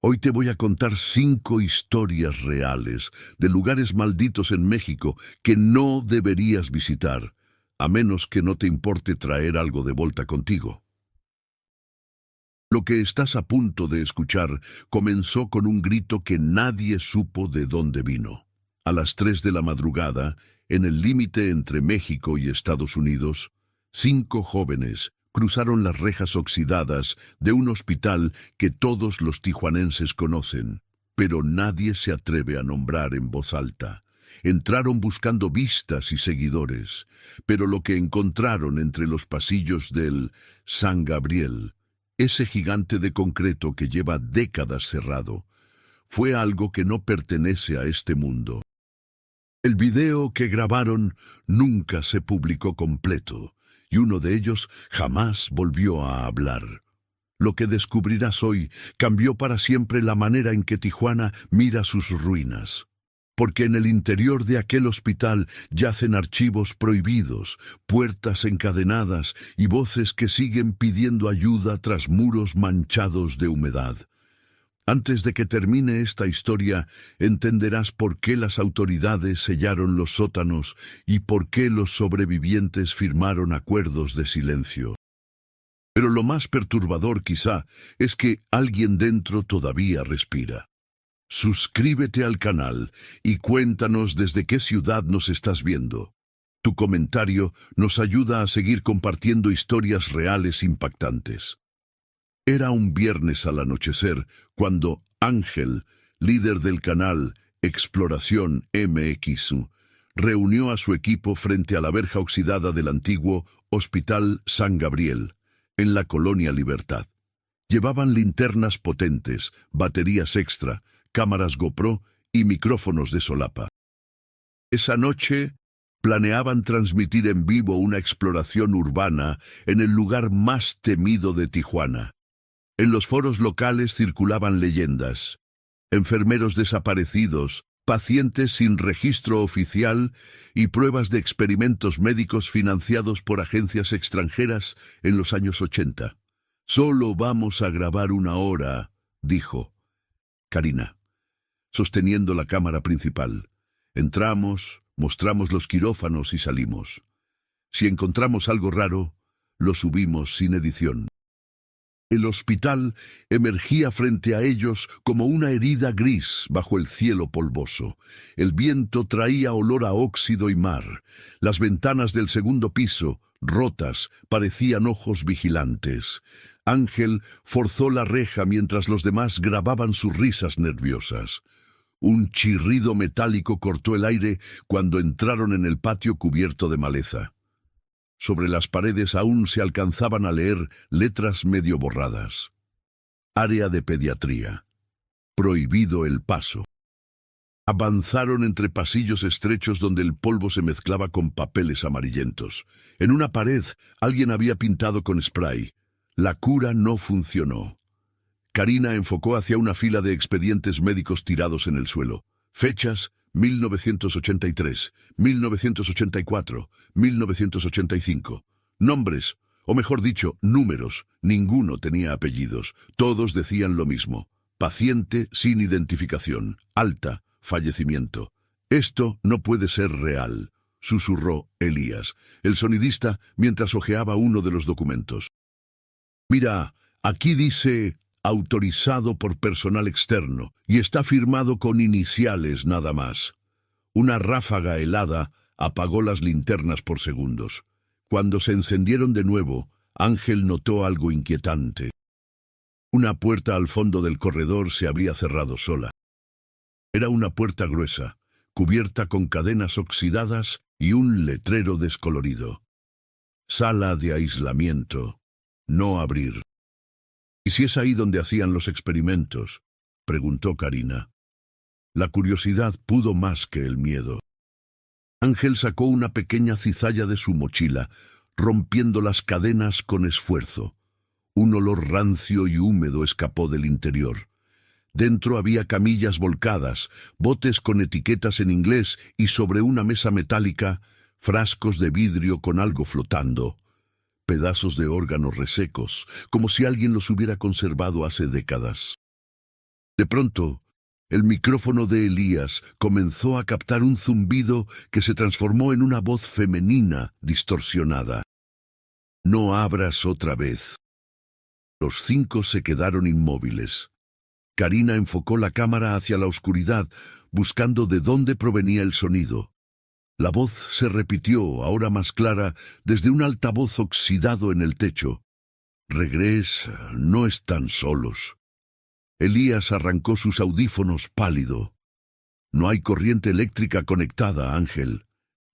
Hoy te voy a contar 5 historias reales de lugares malditos en México que no deberías visitar, a menos que no te importe traer algo de vuelta contigo. Lo que estás a punto de escuchar comenzó con un grito que nadie supo de dónde vino. A las 3 de la madrugada, en el límite entre México y Estados Unidos, 5 jóvenes cruzaron las rejas oxidadas de un hospital que todos los tijuanenses conocen, pero nadie se atreve a nombrar en voz alta. Entraron buscando vistas y seguidores, pero lo que encontraron entre los pasillos del San Gabriel, ese gigante de concreto que lleva décadas cerrado, fue algo que no pertenece a este mundo. El video que grabaron nunca se publicó completo, y uno de ellos jamás volvió a hablar. Lo que descubrirás hoy cambió para siempre la manera en que Tijuana mira sus ruinas. Porque en el interior de aquel hospital yacen archivos prohibidos, puertas encadenadas y voces que siguen pidiendo ayuda tras muros manchados de humedad. Antes de que termine esta historia, entenderás por qué las autoridades sellaron los sótanos y por qué los sobrevivientes firmaron acuerdos de silencio. Pero lo más perturbador quizá es que alguien dentro todavía respira. Suscríbete al canal y cuéntanos desde qué ciudad nos estás viendo. Tu comentario nos ayuda a seguir compartiendo historias reales impactantes. Era un viernes al anochecer cuando Ángel, líder del canal Exploración MXU, reunió a su equipo frente a la verja oxidada del antiguo Hospital San Gabriel, en la Colonia Libertad. Llevaban linternas potentes, baterías extra, cámaras GoPro y micrófonos de solapa. Esa noche planeaban transmitir en vivo una exploración urbana en el lugar más temido de Tijuana. En los foros locales circulaban leyendas: enfermeros desaparecidos, pacientes sin registro oficial y pruebas de experimentos médicos financiados por agencias extranjeras en los años 80. «Solo vamos a grabar 1 hora», dijo Karina, sosteniendo la cámara principal. «Entramos, mostramos los quirófanos y salimos. Si encontramos algo raro, lo subimos sin edición». El hospital emergía frente a ellos como una herida gris bajo el cielo polvoso. El viento traía olor a óxido y mar. Las ventanas del segundo piso, rotas, parecían ojos vigilantes. Ángel forzó la reja mientras los demás grababan sus risas nerviosas. Un chirrido metálico cortó el aire cuando entraron en el patio cubierto de maleza. Sobre las paredes aún se alcanzaban a leer letras medio borradas. Área de pediatría. Prohibido el paso. Avanzaron entre pasillos estrechos donde el polvo se mezclaba con papeles amarillentos. En una pared alguien había pintado con spray: «La cura no funcionó». Karina enfocó hacia una fila de expedientes médicos tirados en el suelo. Fechas: 1983, 1984, 1985. Nombres, o mejor dicho, números. Ninguno tenía apellidos. Todos decían lo mismo: paciente sin identificación, alta, fallecimiento. «Esto no puede ser real», susurró Elías, el sonidista, mientras hojeaba uno de los documentos. «Mira, aquí dice autorizado por personal externo, y está firmado con iniciales nada más». Una ráfaga helada apagó las linternas por segundos. Cuando se encendieron de nuevo, Ángel notó algo inquietante. Una puerta al fondo del corredor se había cerrado sola. Era una puerta gruesa, cubierta con cadenas oxidadas y un letrero descolorido: «Sala de aislamiento. No abrir». «¿Y si es ahí donde hacían los experimentos?», preguntó Karina. La curiosidad pudo más que el miedo. Ángel sacó una pequeña cizalla de su mochila, rompiendo las cadenas con esfuerzo. Un olor rancio y húmedo escapó del interior. Dentro había camillas volcadas, botes con etiquetas en inglés y sobre una mesa metálica, frascos de vidrio con algo flotando. Pedazos de órganos resecos, como si alguien los hubiera conservado hace décadas. De pronto, el micrófono de Elías comenzó a captar un zumbido que se transformó en una voz femenina distorsionada. «No abras otra vez». Los 5 se quedaron inmóviles. Karina enfocó la cámara hacia la oscuridad, buscando de dónde provenía el sonido. La voz se repitió, ahora más clara, desde un altavoz oxidado en el techo. «Regresa, no están solos». Elías arrancó sus audífonos pálido. «No hay corriente eléctrica conectada, Ángel.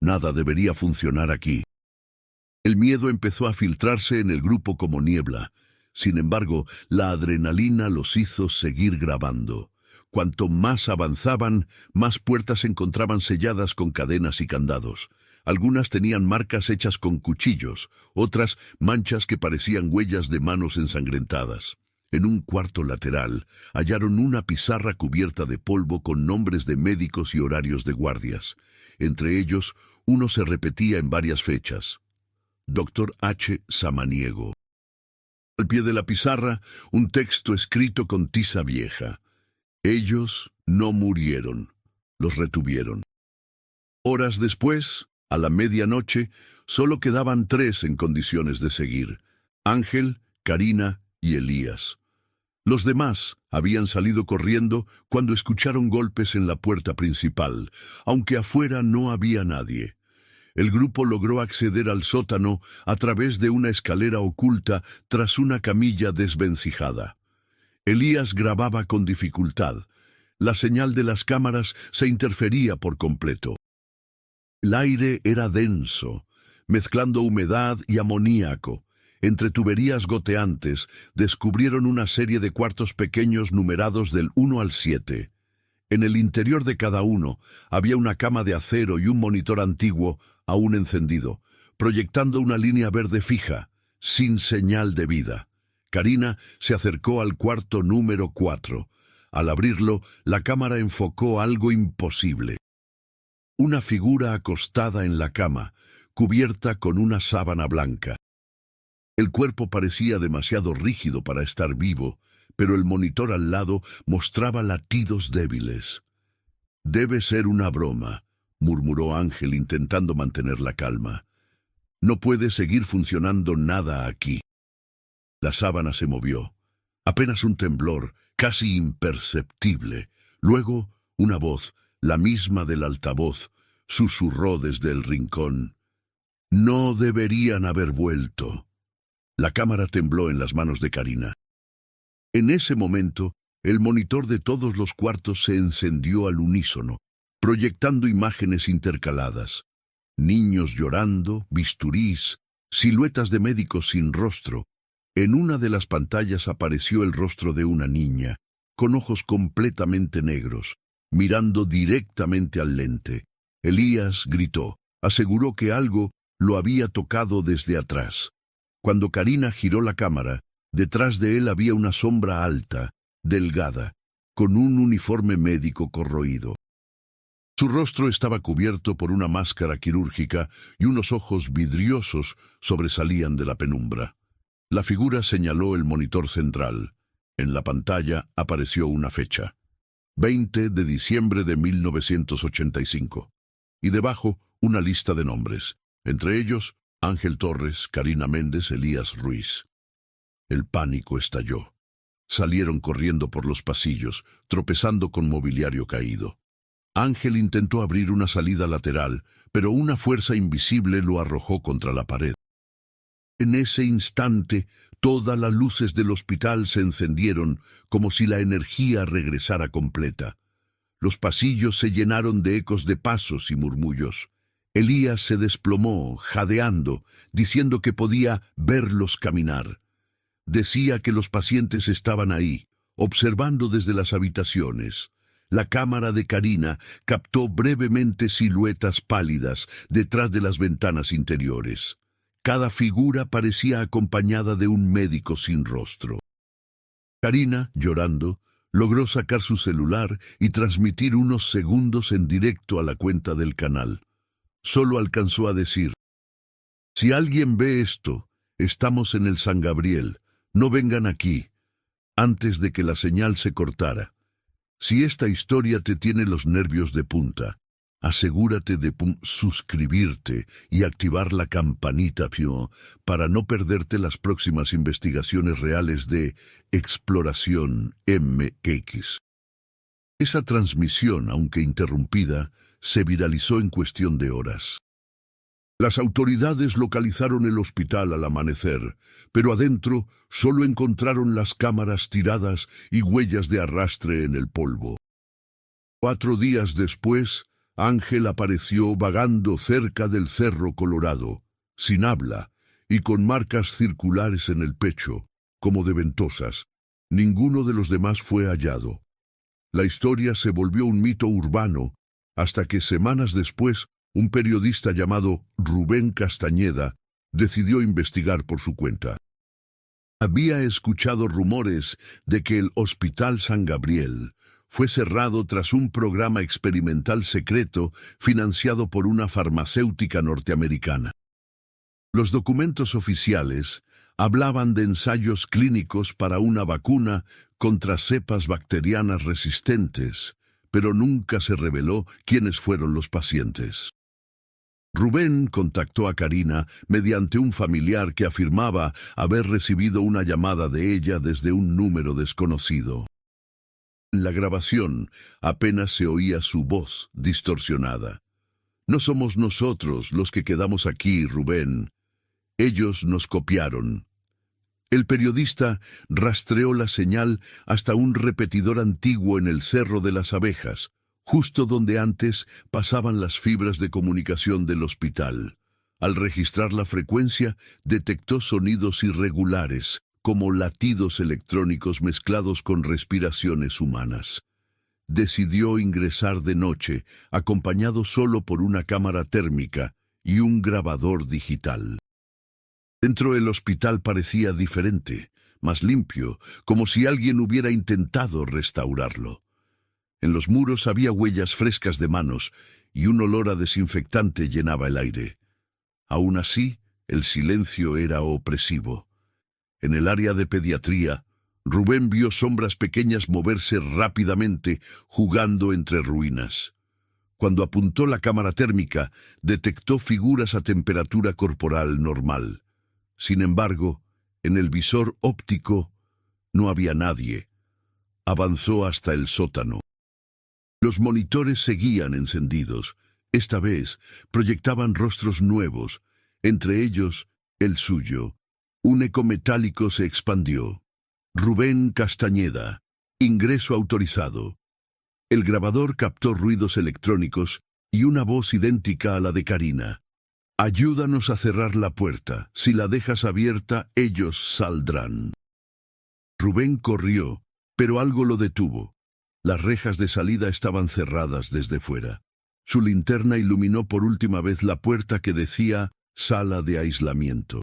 Nada debería funcionar aquí». El miedo empezó a filtrarse en el grupo como niebla. Sin embargo, la adrenalina los hizo seguir grabando. Cuanto más avanzaban, más puertas encontraban selladas con cadenas y candados. Algunas tenían marcas hechas con cuchillos, otras manchas que parecían huellas de manos ensangrentadas. En un cuarto lateral, hallaron una pizarra cubierta de polvo con nombres de médicos y horarios de guardias. Entre ellos, uno se repetía en varias fechas. Dr. H. Samaniego. Al pie de la pizarra, un texto escrito con tiza vieja. Ellos no murieron, los retuvieron. Horas después, a la medianoche, solo quedaban 3 en condiciones de seguir: Ángel, Karina y Elías. Los demás habían salido corriendo cuando escucharon golpes en la puerta principal, aunque afuera no había nadie. El grupo logró acceder al sótano a través de una escalera oculta tras una camilla desvencijada. Elías grababa con dificultad. La señal de las cámaras se interfería por completo. El aire era denso, mezclando humedad y amoníaco. Entre tuberías goteantes, descubrieron una serie de cuartos pequeños numerados del 1 al 7. En el interior de cada uno había una cama de acero y un monitor antiguo aún encendido, proyectando una línea verde fija, sin señal de vida. Karina se acercó al cuarto número 4. Al abrirlo, la cámara enfocó algo imposible. Una figura acostada en la cama, cubierta con una sábana blanca. El cuerpo parecía demasiado rígido para estar vivo, pero el monitor al lado mostraba latidos débiles. «Debe ser una broma», murmuró Ángel intentando mantener la calma. «No puede seguir funcionando nada aquí». La sábana se movió. Apenas un temblor, casi imperceptible. Luego, una voz, la misma del altavoz, susurró desde el rincón. «No deberían haber vuelto». La cámara tembló en las manos de Karina. En ese momento, el monitor de todos los cuartos se encendió al unísono, proyectando imágenes intercaladas. Niños llorando, bisturís, siluetas de médicos sin rostro. En una de las pantallas apareció el rostro de una niña, con ojos completamente negros, mirando directamente al lente. Elías gritó, aseguró que algo lo había tocado desde atrás. Cuando Karina giró la cámara, detrás de él había una sombra alta, delgada, con un uniforme médico corroído. Su rostro estaba cubierto por una máscara quirúrgica y unos ojos vidriosos sobresalían de la penumbra. La figura señaló el monitor central. En la pantalla apareció una fecha: 20 de diciembre de 1985. Y debajo una lista de nombres, entre ellos Ángel Torres, Karina Méndez, Elías Ruiz. El pánico estalló. Salieron corriendo por los pasillos, tropezando con mobiliario caído. Ángel intentó abrir una salida lateral, pero una fuerza invisible lo arrojó contra la pared. En ese instante, todas las luces del hospital se encendieron como si la energía regresara completa. Los pasillos se llenaron de ecos de pasos y murmullos. Elías se desplomó, jadeando, diciendo que podía verlos caminar. Decía que los pacientes estaban ahí, observando desde las habitaciones. La cámara de Karina captó brevemente siluetas pálidas detrás de las ventanas interiores. Cada figura parecía acompañada de un médico sin rostro. Karina, llorando, logró sacar su celular y transmitir unos segundos en directo a la cuenta del canal. Solo alcanzó a decir: «Si alguien ve esto, estamos en el San Gabriel, no vengan aquí», antes de que la señal se cortara. Si esta historia te tiene los nervios de punta, asegúrate de suscribirte y activar la campanita para no perderte las próximas investigaciones reales de Exploración MX. Esa transmisión, aunque interrumpida, se viralizó en cuestión de horas. Las autoridades localizaron el hospital al amanecer, pero adentro solo encontraron las cámaras tiradas y huellas de arrastre en el polvo. 4 días después, Ángel apareció vagando cerca del Cerro Colorado, sin habla y con marcas circulares en el pecho, como de ventosas. Ninguno de los demás fue hallado. La historia se volvió un mito urbano hasta que semanas después un periodista llamado Rubén Castañeda decidió investigar por su cuenta. Había escuchado rumores de que el Hospital San Gabriel fue cerrado tras un programa experimental secreto financiado por una farmacéutica norteamericana. Los documentos oficiales hablaban de ensayos clínicos para una vacuna contra cepas bacterianas resistentes, pero nunca se reveló quiénes fueron los pacientes. Rubén contactó a Karina mediante un familiar que afirmaba haber recibido una llamada de ella desde un número desconocido. En la grabación apenas se oía su voz distorsionada. No somos nosotros los que quedamos aquí, Rubén. Ellos nos copiaron. El periodista rastreó la señal hasta un repetidor antiguo en el Cerro de las Abejas, justo donde antes pasaban las fibras de comunicación del hospital. Al registrar la frecuencia, detectó sonidos irregulares, como latidos electrónicos mezclados con respiraciones humanas. Decidió ingresar de noche, acompañado solo por una cámara térmica y un grabador digital. Dentro del hospital parecía diferente, más limpio, como si alguien hubiera intentado restaurarlo. En los muros había huellas frescas de manos y un olor a desinfectante llenaba el aire. Aún así, el silencio era opresivo. En el área de pediatría, Rubén vio sombras pequeñas moverse rápidamente, jugando entre ruinas. Cuando apuntó la cámara térmica, detectó figuras a temperatura corporal normal. Sin embargo, en el visor óptico no había nadie. Avanzó hasta el sótano. Los monitores seguían encendidos. Esta vez proyectaban rostros nuevos, entre ellos el suyo. Un eco metálico se expandió. Rubén Castañeda. Ingreso autorizado. El grabador captó ruidos electrónicos y una voz idéntica a la de Karina. Ayúdanos a cerrar la puerta. Si la dejas abierta, ellos saldrán. Rubén corrió, pero algo lo detuvo. Las rejas de salida estaban cerradas desde fuera. Su linterna iluminó por última vez la puerta que decía sala de aislamiento.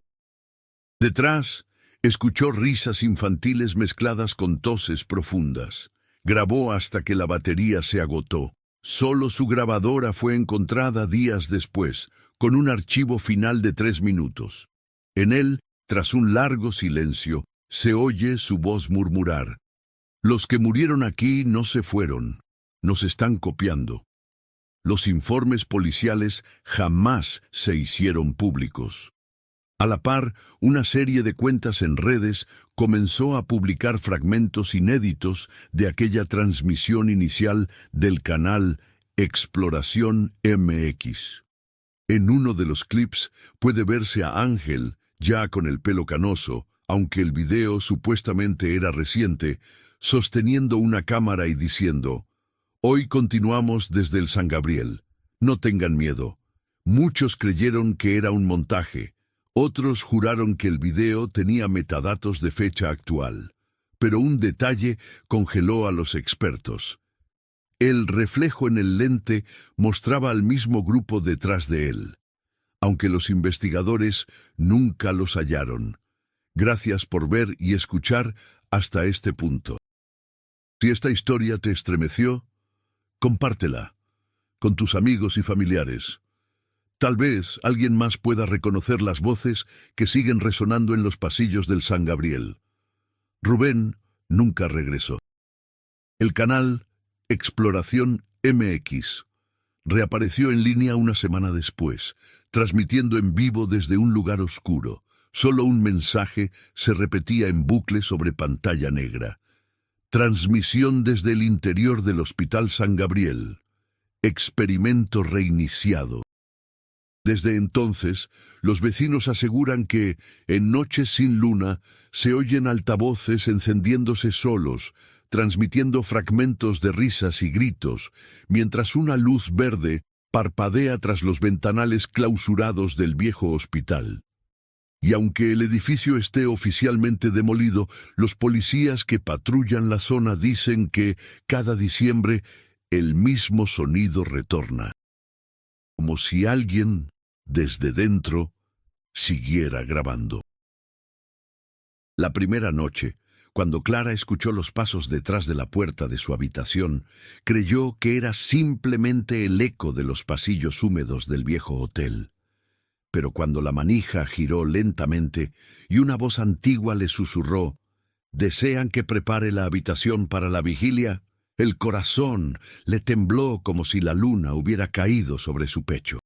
Detrás, escuchó risas infantiles mezcladas con toses profundas. Grabó hasta que la batería se agotó. Solo su grabadora fue encontrada días después, con un archivo final de 3 minutos. En él, tras un largo silencio, se oye su voz murmurar. Los que murieron aquí no se fueron, nos están copiando. Los informes policiales jamás se hicieron públicos. A la par, una serie de cuentas en redes comenzó a publicar fragmentos inéditos de aquella transmisión inicial del canal Exploración MX. En uno de los clips puede verse a Ángel, ya con el pelo canoso, aunque el video supuestamente era reciente, sosteniendo una cámara y diciendo: «Hoy continuamos desde el San Gabriel. No tengan miedo». Muchos creyeron que era un montaje. Otros juraron que el video tenía metadatos de fecha actual. Pero un detalle congeló a los expertos. El reflejo en el lente mostraba al mismo grupo detrás de él, aunque los investigadores nunca los hallaron. Gracias por ver y escuchar hasta este punto. Si esta historia te estremeció, compártela con tus amigos y familiares. Tal vez alguien más pueda reconocer las voces que siguen resonando en los pasillos del San Gabriel. Rubén nunca regresó. El canal Exploración MX. Reapareció en línea una semana después, transmitiendo en vivo desde un lugar oscuro. Solo un mensaje se repetía en bucle sobre pantalla negra. Transmisión desde el interior del Hospital San Gabriel. Experimento reiniciado. Desde entonces, los vecinos aseguran que, en noches sin luna, se oyen altavoces encendiéndose solos, transmitiendo fragmentos de risas y gritos, mientras una luz verde parpadea tras los ventanales clausurados del viejo hospital. Y aunque el edificio esté oficialmente demolido, los policías que patrullan la zona dicen que, cada diciembre, el mismo sonido retorna. Como si alguien, desde dentro, siguiera grabando. La primera noche, cuando Clara escuchó los pasos detrás de la puerta de su habitación, creyó que era simplemente el eco de los pasillos húmedos del viejo hotel. Pero cuando la manija giró lentamente y una voz antigua le susurró, «¿Desean que prepare la habitación para la vigilia?», el corazón le tembló como si la luna hubiera caído sobre su pecho.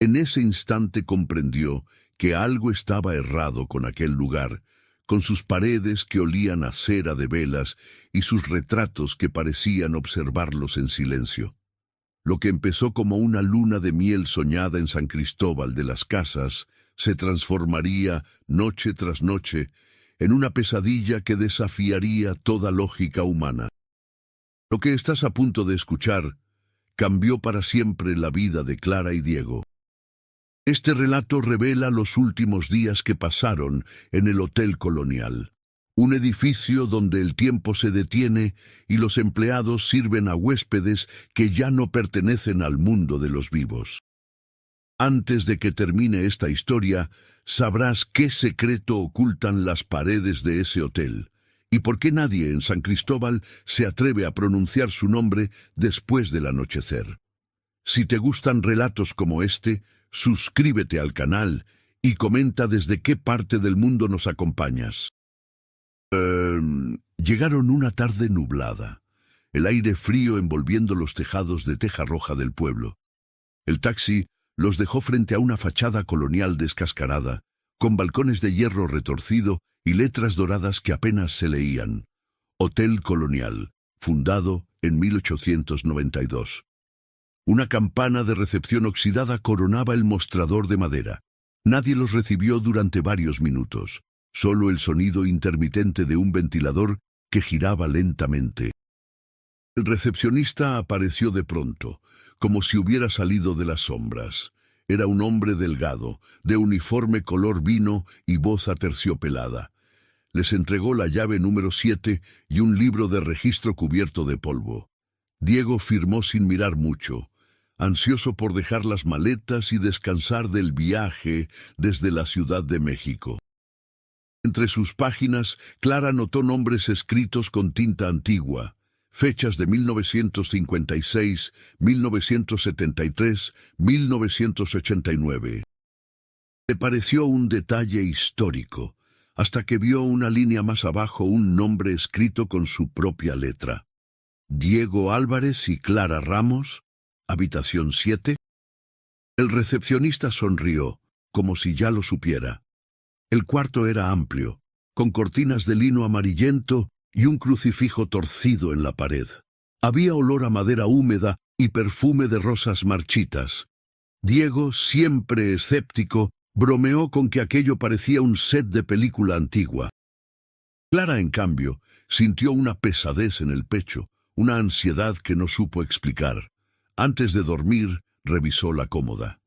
En ese instante comprendió que algo estaba errado con aquel lugar, con sus paredes que olían a cera de velas y sus retratos que parecían observarlos en silencio. Lo que empezó como una luna de miel soñada en San Cristóbal de las Casas se transformaría, noche tras noche, en una pesadilla que desafiaría toda lógica humana. Lo que estás a punto de escuchar cambió para siempre la vida de Clara y Diego. Este relato revela los últimos días que pasaron en el Hotel Colonial, un edificio donde el tiempo se detiene y los empleados sirven a huéspedes que ya no pertenecen al mundo de los vivos. Antes de que termine esta historia, sabrás qué secreto ocultan las paredes de ese hotel y por qué nadie en San Cristóbal se atreve a pronunciar su nombre después del anochecer. Si te gustan relatos como este, suscríbete al canal y comenta desde qué parte del mundo nos acompañas. Llegaron una tarde nublada, el aire frío envolviendo los tejados de teja roja del pueblo. El taxi los dejó frente a una fachada colonial descascarada, con balcones de hierro retorcido y letras doradas que apenas se leían. Hotel Colonial, fundado en 1892. Una campana de recepción oxidada coronaba el mostrador de madera. Nadie los recibió durante varios minutos, solo el sonido intermitente de un ventilador que giraba lentamente. El recepcionista apareció de pronto, como si hubiera salido de las sombras. Era un hombre delgado, de uniforme color vino y voz aterciopelada. Les entregó la llave número 7 y un libro de registro cubierto de polvo. Diego firmó sin mirar mucho, ansioso por dejar las maletas y descansar del viaje desde la Ciudad de México. Entre sus páginas, Clara notó nombres escritos con tinta antigua, fechas de 1956, 1973, 1989. Le pareció un detalle histórico, hasta que vio una línea más abajo un nombre escrito con su propia letra. Diego Álvarez y Clara Ramos, habitación 7. El recepcionista sonrió, como si ya lo supiera. El cuarto era amplio, con cortinas de lino amarillento y un crucifijo torcido en la pared. Había olor a madera húmeda y perfume de rosas marchitas. Diego, siempre escéptico, bromeó con que aquello parecía un set de película antigua. Clara, en cambio, sintió una pesadez en el pecho, una ansiedad que no supo explicar. Antes de dormir, revisó la cómoda.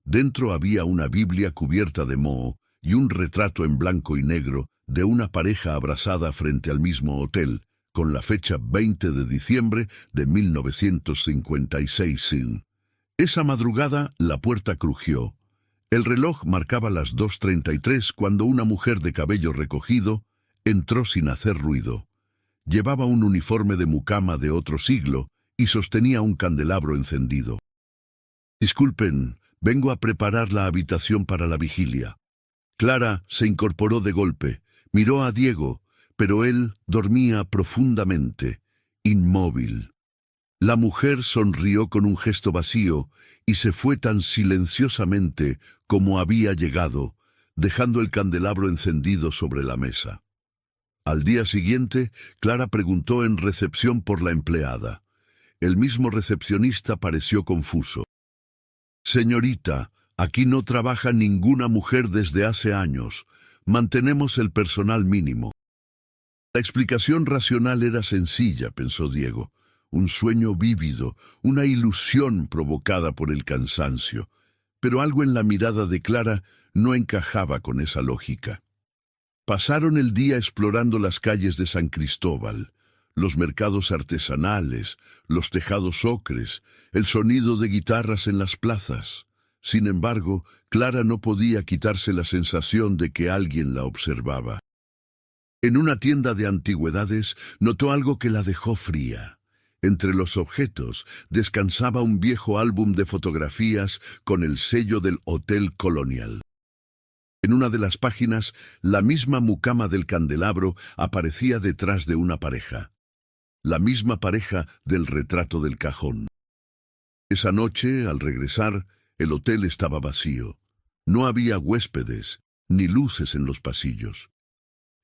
Dentro había una Biblia cubierta de moho y un retrato en blanco y negro de una pareja abrazada frente al mismo hotel, con la fecha 20 de diciembre de 1956. Esa madrugada la puerta crujió. El reloj marcaba las 2:33 cuando una mujer de cabello recogido entró sin hacer ruido. Llevaba un uniforme de mucama de otro siglo y sostenía un candelabro encendido. «Disculpen, vengo a preparar la habitación para la vigilia». Clara se incorporó de golpe, miró a Diego, pero él dormía profundamente, inmóvil. La mujer sonrió con un gesto vacío y se fue tan silenciosamente como había llegado, dejando el candelabro encendido sobre la mesa. Al día siguiente, Clara preguntó en recepción por la empleada. El mismo recepcionista pareció confuso. «Señorita, aquí no trabaja ninguna mujer desde hace años. Mantenemos el personal mínimo». La explicación racional era sencilla, pensó Diego. Un sueño vívido, una ilusión provocada por el cansancio. Pero algo en la mirada de Clara no encajaba con esa lógica. Pasaron el día explorando las calles de San Cristóbal, los mercados artesanales, los tejados ocres, el sonido de guitarras en las plazas. Sin embargo, Clara no podía quitarse la sensación de que alguien la observaba. En una tienda de antigüedades notó algo que la dejó fría. Entre los objetos descansaba un viejo álbum de fotografías con el sello del Hotel Colonial. En una de las páginas, la misma mucama del candelabro aparecía detrás de una pareja. La misma pareja del retrato del cajón. Esa noche, al regresar, el hotel estaba vacío. No había huéspedes, ni luces en los pasillos.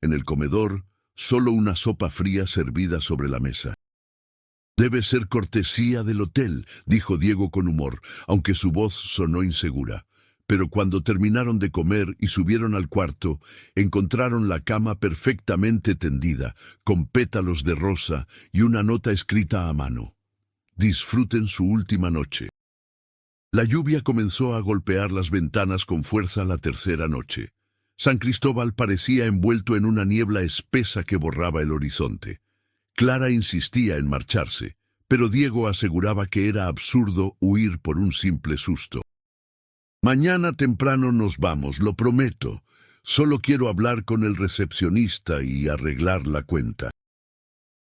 En el comedor, solo una sopa fría servida sobre la mesa. «Debe ser cortesía del hotel», dijo Diego con humor, aunque su voz sonó insegura. Pero cuando terminaron de comer y subieron al cuarto, encontraron la cama perfectamente tendida, con pétalos de rosa y una nota escrita a mano. «Disfruten su última noche». La lluvia comenzó a golpear las ventanas con fuerza la tercera noche. San Cristóbal parecía envuelto en una niebla espesa que borraba el horizonte. Clara insistía en marcharse, pero Diego aseguraba que era absurdo huir por un simple susto. «Mañana temprano nos vamos, lo prometo. Solo quiero hablar con el recepcionista y arreglar la cuenta».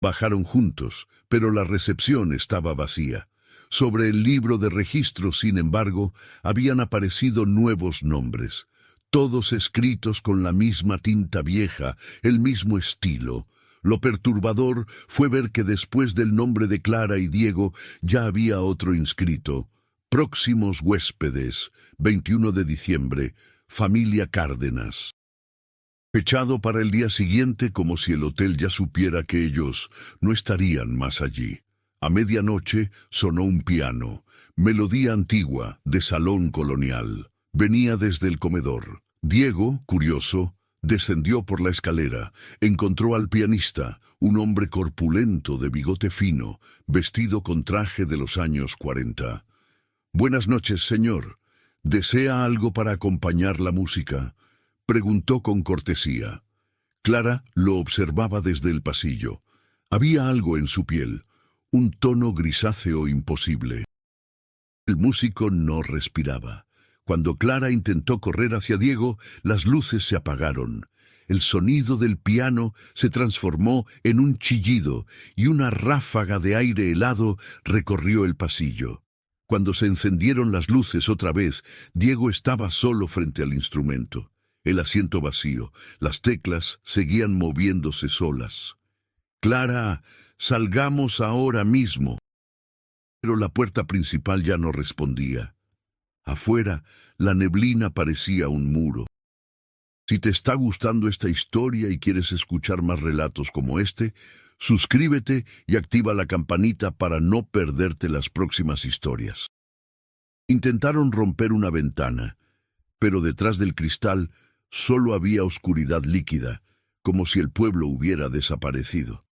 Bajaron juntos, pero la recepción estaba vacía. Sobre el libro de registro, sin embargo, habían aparecido nuevos nombres, todos escritos con la misma tinta vieja, el mismo estilo. Lo perturbador fue ver que después del nombre de Clara y Diego ya había otro inscrito. «Próximos huéspedes, 21 de diciembre, familia Cárdenas». Fechado para el día siguiente, como si el hotel ya supiera que ellos no estarían más allí. A medianoche sonó un piano, melodía antigua, de salón colonial. Venía desde el comedor. Diego, curioso, descendió por la escalera. Encontró al pianista, un hombre corpulento de bigote fino, vestido con traje de los años 40. «Buenas noches, señor. ¿Desea algo para acompañar la música?», preguntó con cortesía. Clara lo observaba desde el pasillo. Había algo en su piel, un tono grisáceo imposible. El músico no respiraba. Cuando Clara intentó correr hacia Diego, las luces se apagaron. El sonido del piano se transformó en un chillido y una ráfaga de aire helado recorrió el pasillo. Cuando se encendieron las luces otra vez, Diego estaba solo frente al instrumento. El asiento vacío, las teclas seguían moviéndose solas. «Clara, salgamos ahora mismo». Pero la puerta principal ya no respondía. Afuera, la neblina parecía un muro. Si te está gustando esta historia y quieres escuchar más relatos como este, suscríbete y activa la campanita para no perderte las próximas historias. Intentaron romper una ventana, pero detrás del cristal solo había oscuridad líquida, como si el pueblo hubiera desaparecido.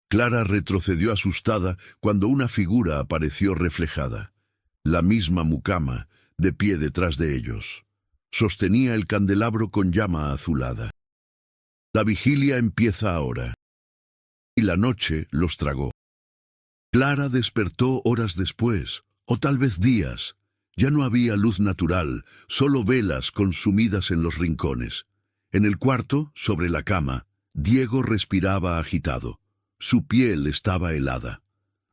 Clara retrocedió asustada cuando una figura apareció reflejada. La misma mucama, de pie detrás de ellos. Sostenía el candelabro con llama azulada. La vigilia empieza ahora. Y la noche los tragó. Clara despertó horas después, o tal vez días. Ya no había luz natural, solo velas consumidas en los rincones. En el cuarto, sobre la cama, Diego respiraba agitado. Su piel estaba helada.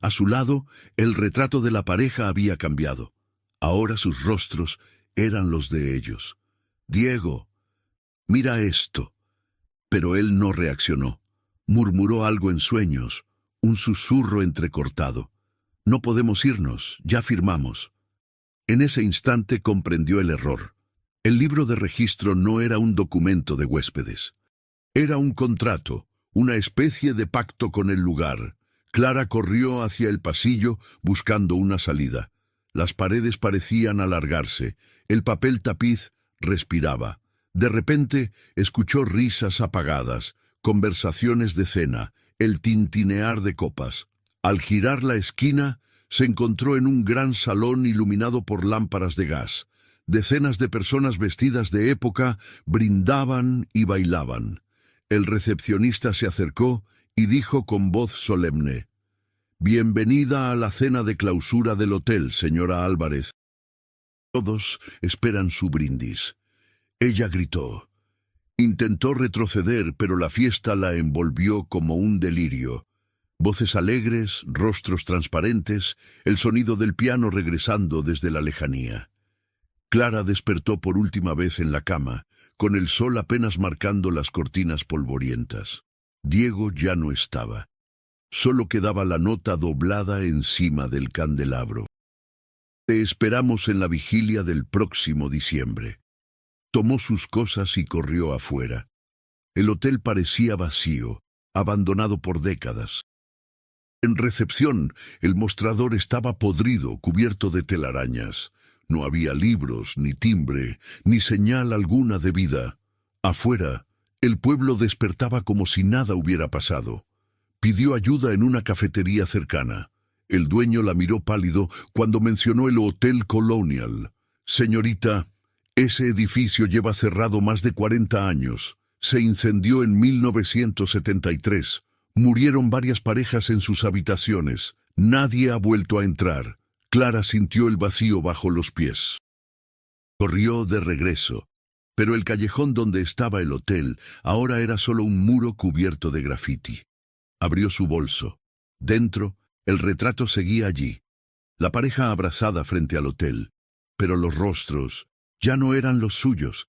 A su lado, el retrato de la pareja había cambiado. Ahora sus rostros eran los de ellos. «Diego, mira esto». Pero él no reaccionó. Murmuró algo en sueños, un susurro entrecortado. No podemos irnos, ya firmamos. En ese instante comprendió el error. El libro de registro no era un documento de huéspedes. Era un contrato, una especie de pacto con el lugar. Clara corrió hacia el pasillo buscando una salida. Las paredes parecían alargarse. El papel tapiz respiraba. De repente escuchó risas apagadas, conversaciones de cena, el tintinear de copas. Al girar la esquina, se encontró en un gran salón iluminado por lámparas de gas. Decenas de personas vestidas de época brindaban y bailaban. El recepcionista se acercó y dijo con voz solemne: «Bienvenida a la cena de clausura del hotel, señora Álvarez. Todos esperan su brindis». Ella gritó. Intentó retroceder, pero la fiesta la envolvió como un delirio. Voces alegres, rostros transparentes, el sonido del piano regresando desde la lejanía. Clara despertó por última vez en la cama, con el sol apenas marcando las cortinas polvorientas. Diego ya no estaba. Solo quedaba la nota doblada encima del candelabro. «Te esperamos en la vigilia del próximo diciembre». Tomó sus cosas y corrió afuera. El hotel parecía vacío, abandonado por décadas. En recepción, el mostrador estaba podrido, cubierto de telarañas. No había libros, ni timbre, ni señal alguna de vida. Afuera, el pueblo despertaba como si nada hubiera pasado. Pidió ayuda en una cafetería cercana. El dueño la miró pálido cuando mencionó el Hotel Colonial. «Señorita, ese edificio lleva cerrado más de 40 años. Se incendió en 1973. Murieron varias parejas en sus habitaciones. Nadie ha vuelto a entrar». Clara sintió el vacío bajo los pies. Corrió de regreso, pero el callejón donde estaba el hotel ahora era solo un muro cubierto de grafiti. Abrió su bolso. Dentro, el retrato seguía allí. La pareja abrazada frente al hotel. Pero los rostros ya no eran los suyos.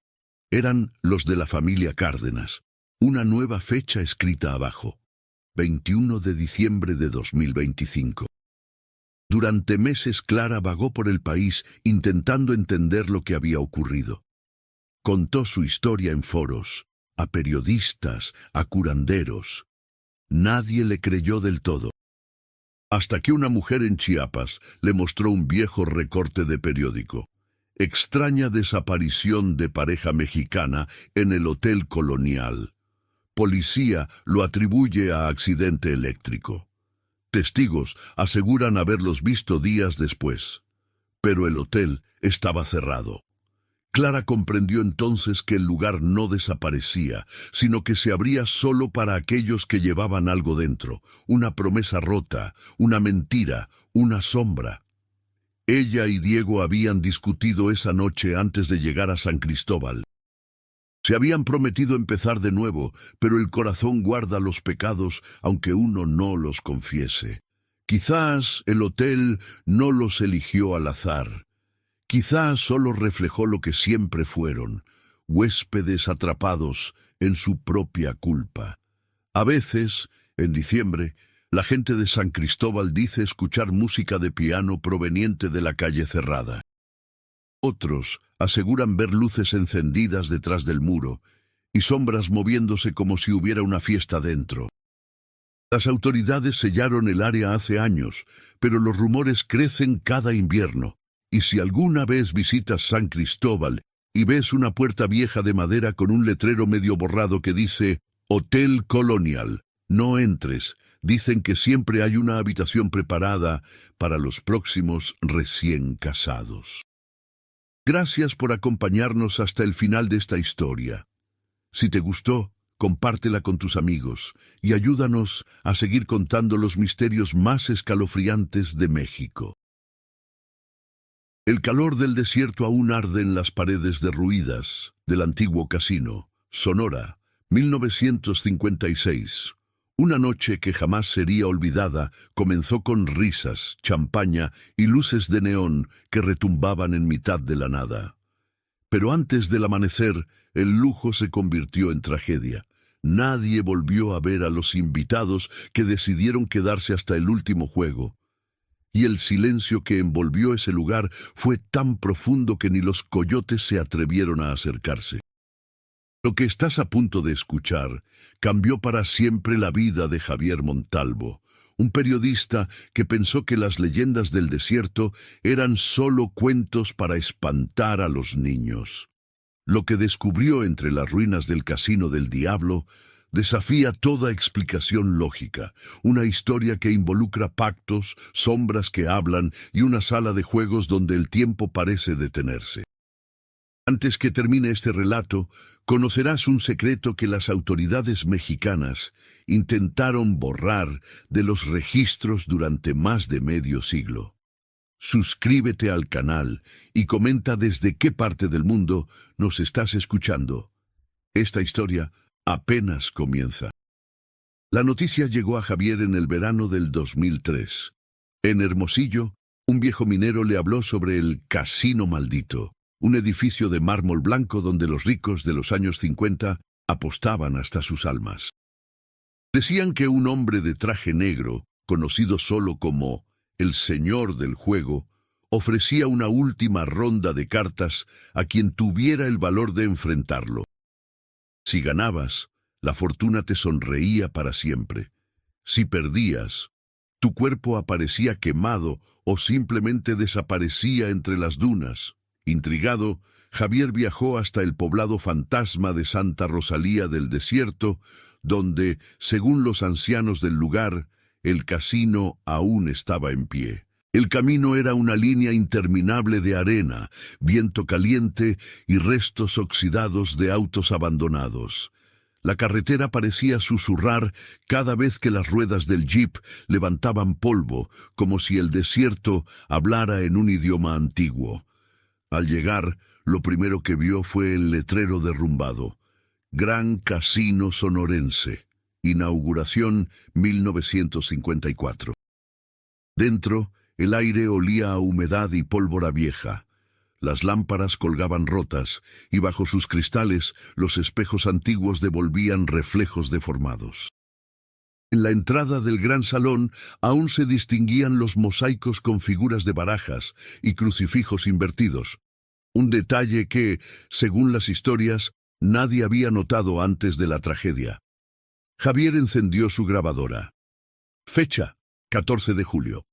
Eran los de la familia Cárdenas. Una nueva fecha escrita abajo. 21 de diciembre de 2025. Durante meses Clara vagó por el país intentando entender lo que había ocurrido. Contó su historia en foros, a periodistas, a curanderos. Nadie le creyó del todo. Hasta que una mujer en Chiapas le mostró un viejo recorte de periódico. Extraña desaparición de pareja mexicana en el Hotel Colonial. Policía lo atribuye a accidente eléctrico. Testigos aseguran haberlos visto días después. Pero el hotel estaba cerrado. Clara comprendió entonces que el lugar no desaparecía, sino que se abría solo para aquellos que llevaban algo dentro, una promesa rota, una mentira, una sombra. Ella y Diego habían discutido esa noche antes de llegar a San Cristóbal. Se habían prometido empezar de nuevo, pero el corazón guarda los pecados aunque uno no los confiese. Quizás el hotel no los eligió al azar. Quizás solo reflejó lo que siempre fueron, huéspedes atrapados en su propia culpa. A veces, en diciembre, la gente de San Cristóbal dice escuchar música de piano proveniente de la calle cerrada. Otros aseguran ver luces encendidas detrás del muro y sombras moviéndose como si hubiera una fiesta dentro. Las autoridades sellaron el área hace años, pero los rumores crecen cada invierno. Y si alguna vez visitas San Cristóbal y ves una puerta vieja de madera con un letrero medio borrado que dice Hotel Colonial, no entres. Dicen que siempre hay una habitación preparada para los próximos recién casados. Gracias por acompañarnos hasta el final de esta historia. Si te gustó, compártela con tus amigos y ayúdanos a seguir contando los misterios más escalofriantes de México. El calor del desierto aún arde en las paredes derruidas del antiguo casino, Sonora, 1956. Una noche que jamás sería olvidada comenzó con risas, champaña y luces de neón que retumbaban en mitad de la nada. Pero antes del amanecer, el lujo se convirtió en tragedia. Nadie volvió a ver a los invitados que decidieron quedarse hasta el último juego. y el silencio que envolvió ese lugar fue tan profundo que ni los coyotes se atrevieron a acercarse. Lo que estás a punto de escuchar cambió para siempre la vida de Javier Montalvo, un periodista que pensó que las leyendas del desierto eran solo cuentos para espantar a los niños. Lo que descubrió entre las ruinas del Casino del Diablo desafía toda explicación lógica, una historia que involucra pactos, sombras que hablan y una sala de juegos donde el tiempo parece detenerse. Antes que termine este relato, conocerás un secreto que las autoridades mexicanas intentaron borrar de los registros durante más de medio siglo. Suscríbete al canal y comenta desde qué parte del mundo nos estás escuchando. Esta historia apenas comienza. La noticia llegó a Javier en el verano del 2003. En Hermosillo, un viejo minero le habló sobre el Casino Maldito, un edificio de mármol blanco donde los ricos de los años 50 apostaban hasta sus almas. Decían que un hombre de traje negro, conocido solo como el Señor del Juego, ofrecía una última ronda de cartas a quien tuviera el valor de enfrentarlo. Si ganabas, la fortuna te sonreía para siempre. Si perdías, tu cuerpo aparecía quemado o simplemente desaparecía entre las dunas. Intrigado, Javier viajó hasta el poblado fantasma de Santa Rosalía del Desierto, donde, según los ancianos del lugar, el casino aún estaba en pie. El camino era una línea interminable de arena, viento caliente y restos oxidados de autos abandonados. La carretera parecía susurrar cada vez que las ruedas del jeep levantaban polvo, como si el desierto hablara en un idioma antiguo. Al llegar, lo primero que vio fue el letrero derrumbado. Gran Casino Sonorense. Inauguración 1954. Dentro, el aire olía a humedad y pólvora vieja. Las lámparas colgaban rotas, y bajo sus cristales los espejos antiguos devolvían reflejos deformados. En la entrada del gran salón aún se distinguían los mosaicos con figuras de barajas y crucifijos invertidos, un detalle que, según las historias, nadie había notado antes de la tragedia. Javier encendió su grabadora. Fecha: 14 de julio.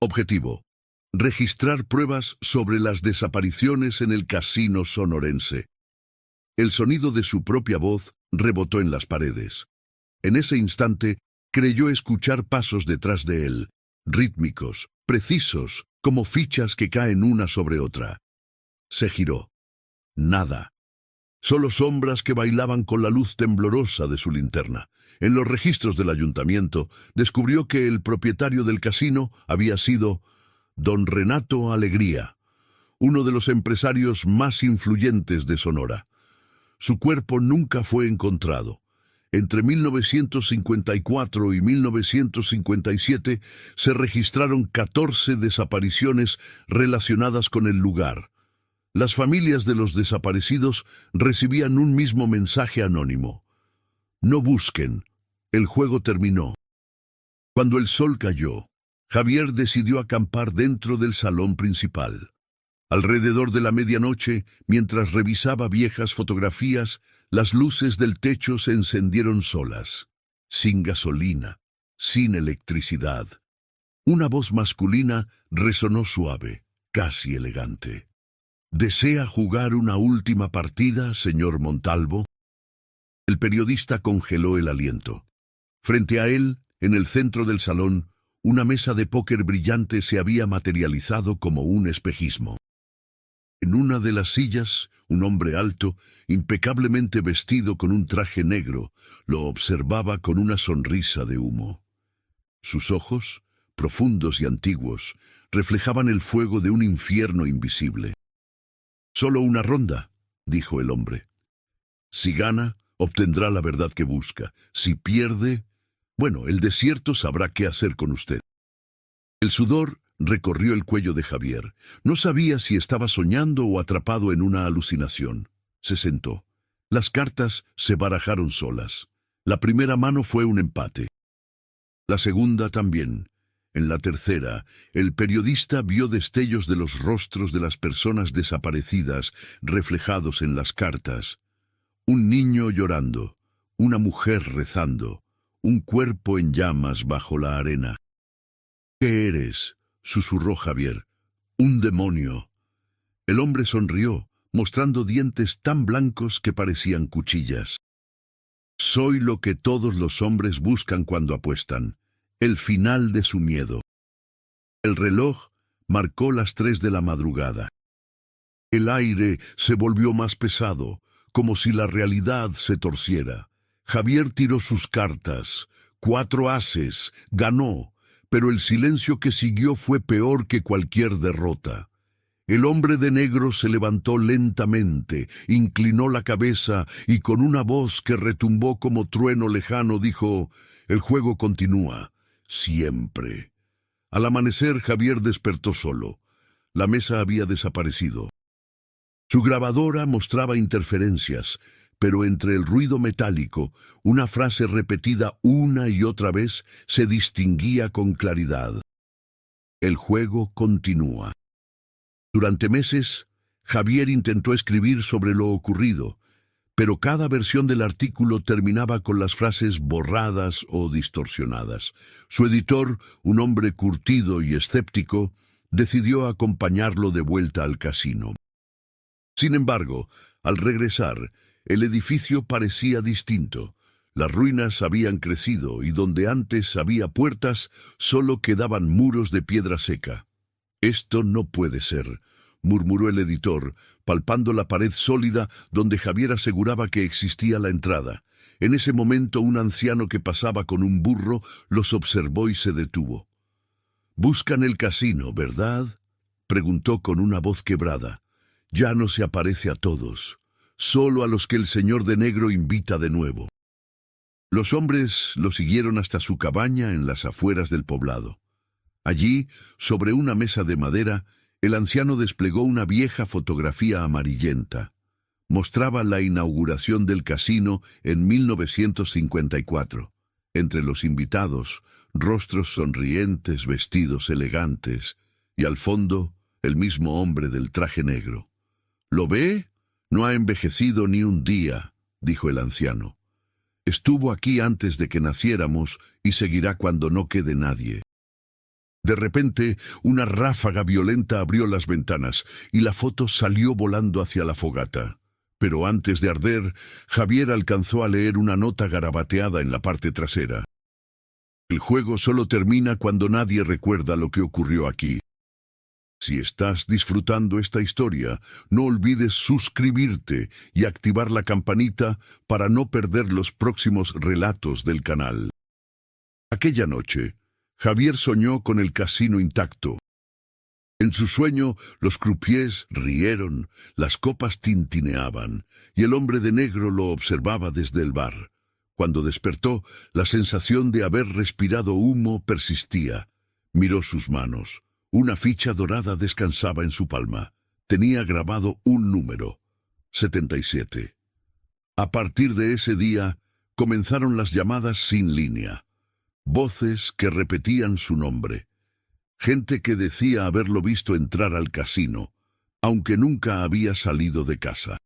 Objetivo: registrar pruebas sobre las desapariciones en el Casino Sonorense. El sonido de su propia voz rebotó en las paredes. En ese instante, creyó escuchar pasos detrás de él, rítmicos, precisos, como fichas que caen una sobre otra. Se giró. Nada. Solo sombras que bailaban con la luz temblorosa de su linterna. En los registros del ayuntamiento, descubrió que el propietario del casino había sido don Renato Alegría, uno de los empresarios más influyentes de Sonora. Su cuerpo nunca fue encontrado. Entre 1954 y 1957 se registraron 14 desapariciones relacionadas con el lugar. Las familias de los desaparecidos recibían un mismo mensaje anónimo: no busquen, el juego terminó. Cuando el sol cayó, Javier decidió acampar dentro del salón principal. Alrededor de la medianoche, mientras revisaba viejas fotografías, las luces del techo se encendieron solas, sin gasolina, sin electricidad. Una voz masculina resonó suave, casi elegante. ¿Desea jugar una última partida, señor Montalvo? El periodista congeló el aliento. Frente a él, en el centro del salón, una mesa de póker brillante se había materializado como un espejismo. En una de las sillas, un hombre alto, impecablemente vestido con un traje negro, lo observaba con una sonrisa de humo. Sus ojos, profundos y antiguos, reflejaban el fuego de un infierno invisible. «Solo una ronda», dijo el hombre. «Si gana, obtendrá la verdad que busca. Si pierde, bueno, el desierto sabrá qué hacer con usted». El sudor recorrió el cuello de Javier. No sabía si estaba soñando o atrapado en una alucinación. Se sentó. Las cartas se barajaron solas. La primera mano fue un empate. La segunda también. En la tercera, el periodista vio destellos de los rostros de las personas desaparecidas reflejados en las cartas. Un niño llorando, una mujer rezando, un cuerpo en llamas bajo la arena. ¿Qué eres?, susurró Javier. Un demonio. El hombre sonrió, mostrando dientes tan blancos que parecían cuchillas. Soy lo que todos los hombres buscan cuando apuestan, el final de su miedo. El reloj marcó las 3 de la madrugada. El aire se volvió más pesado, como si la realidad se torciera. Javier tiró sus cartas. 4 ases, ganó, pero el silencio que siguió fue peor que cualquier derrota. El hombre de negro se levantó lentamente, inclinó la cabeza y con una voz que retumbó como trueno lejano dijo: «El juego continúa, siempre». Al amanecer, Javier despertó solo. La mesa había desaparecido. Su grabadora mostraba interferencias, pero entre el ruido metálico, una frase repetida una y otra vez se distinguía con claridad. El juego continúa. Durante meses, Javier intentó escribir sobre lo ocurrido, pero cada versión del artículo terminaba con las frases borradas o distorsionadas. Su editor, un hombre curtido y escéptico, decidió acompañarlo de vuelta al casino. Sin embargo, al regresar, el edificio parecía distinto. Las ruinas habían crecido y donde antes había puertas, solo quedaban muros de piedra seca. «Esto no puede ser», murmuró el editor, palpando la pared sólida donde Javier aseguraba que existía la entrada. En ese momento, un anciano que pasaba con un burro los observó y se detuvo. «Buscan el casino, ¿verdad?», preguntó con una voz quebrada. «Ya no se aparece a todos, solo a los que el señor de negro invita de nuevo». Los hombres lo siguieron hasta su cabaña en las afueras del poblado. Allí, sobre una mesa de madera, el anciano desplegó una vieja fotografía amarillenta. Mostraba la inauguración del casino en 1954. Entre los invitados, rostros sonrientes, vestidos elegantes, y al fondo, el mismo hombre del traje negro. «¿Lo ve? No ha envejecido ni un día», dijo el anciano. «Estuvo aquí antes de que naciéramos y seguirá cuando no quede nadie». De repente, una ráfaga violenta abrió las ventanas y la foto salió volando hacia la fogata. Pero antes de arder, Javier alcanzó a leer una nota garabateada en la parte trasera. «El juego solo termina cuando nadie recuerda lo que ocurrió aquí. Si estás disfrutando esta historia, no olvides suscribirte y activar la campanita para no perder los próximos relatos del canal». Aquella noche, Javier soñó con el casino intacto. En su sueño, los croupiers rieron, las copas tintineaban, y el hombre de negro lo observaba desde el bar. Cuando despertó, la sensación de haber respirado humo persistía. Miró sus manos. Una ficha dorada descansaba en su palma. Tenía grabado un número: 77. A partir de ese día, comenzaron las llamadas sin línea. Voces que repetían su nombre. Gente que decía haberlo visto entrar al casino, aunque nunca había salido de casa.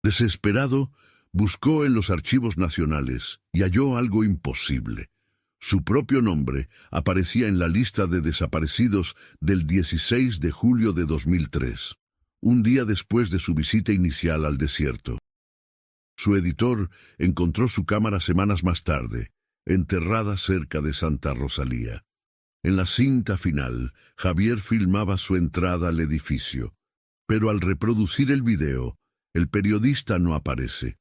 Desesperado, buscó en los archivos nacionales y halló algo imposible. Su propio nombre aparecía en la lista de desaparecidos del 16 de julio de 2003, un día después de su visita inicial al desierto. Su editor encontró su cámara semanas más tarde, enterrada cerca de Santa Rosalía. En la cinta final, Javier filmaba su entrada al edificio, pero al reproducir el video, el periodista no aparece.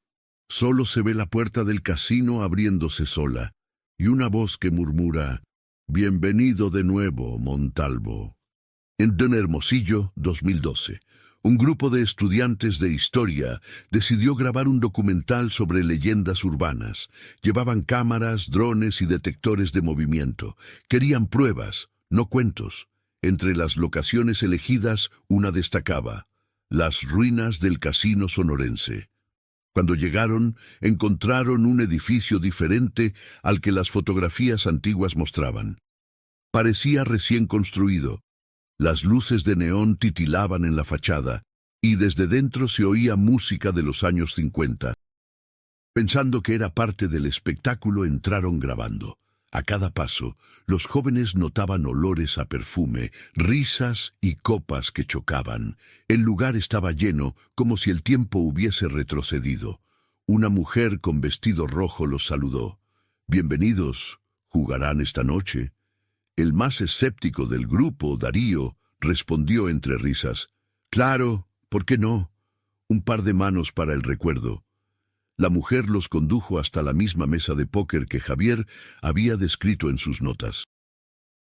Solo se ve la puerta del casino abriéndose sola, y una voz que murmura: «Bienvenido de nuevo, Montalvo». En Hermosillo, 2012. Un grupo de estudiantes de historia decidió grabar un documental sobre leyendas urbanas. Llevaban cámaras, drones y detectores de movimiento. Querían pruebas, no cuentos. Entre las locaciones elegidas, una destacaba: las ruinas del casino sonorense. Cuando llegaron, encontraron un edificio diferente al que las fotografías antiguas mostraban. Parecía recién construido. Las luces de neón titilaban en la fachada, y desde dentro se oía música de los años 50. Pensando que era parte del espectáculo, entraron grabando. A cada paso, los jóvenes notaban olores a perfume, risas y copas que chocaban. El lugar estaba lleno, como si el tiempo hubiese retrocedido. Una mujer con vestido rojo los saludó. «Bienvenidos, ¿jugarán esta noche?» El más escéptico del grupo, Darío, respondió entre risas. «Claro, ¿por qué no? Un par de manos para el recuerdo». La mujer los condujo hasta la misma mesa de póker que Javier había descrito en sus notas.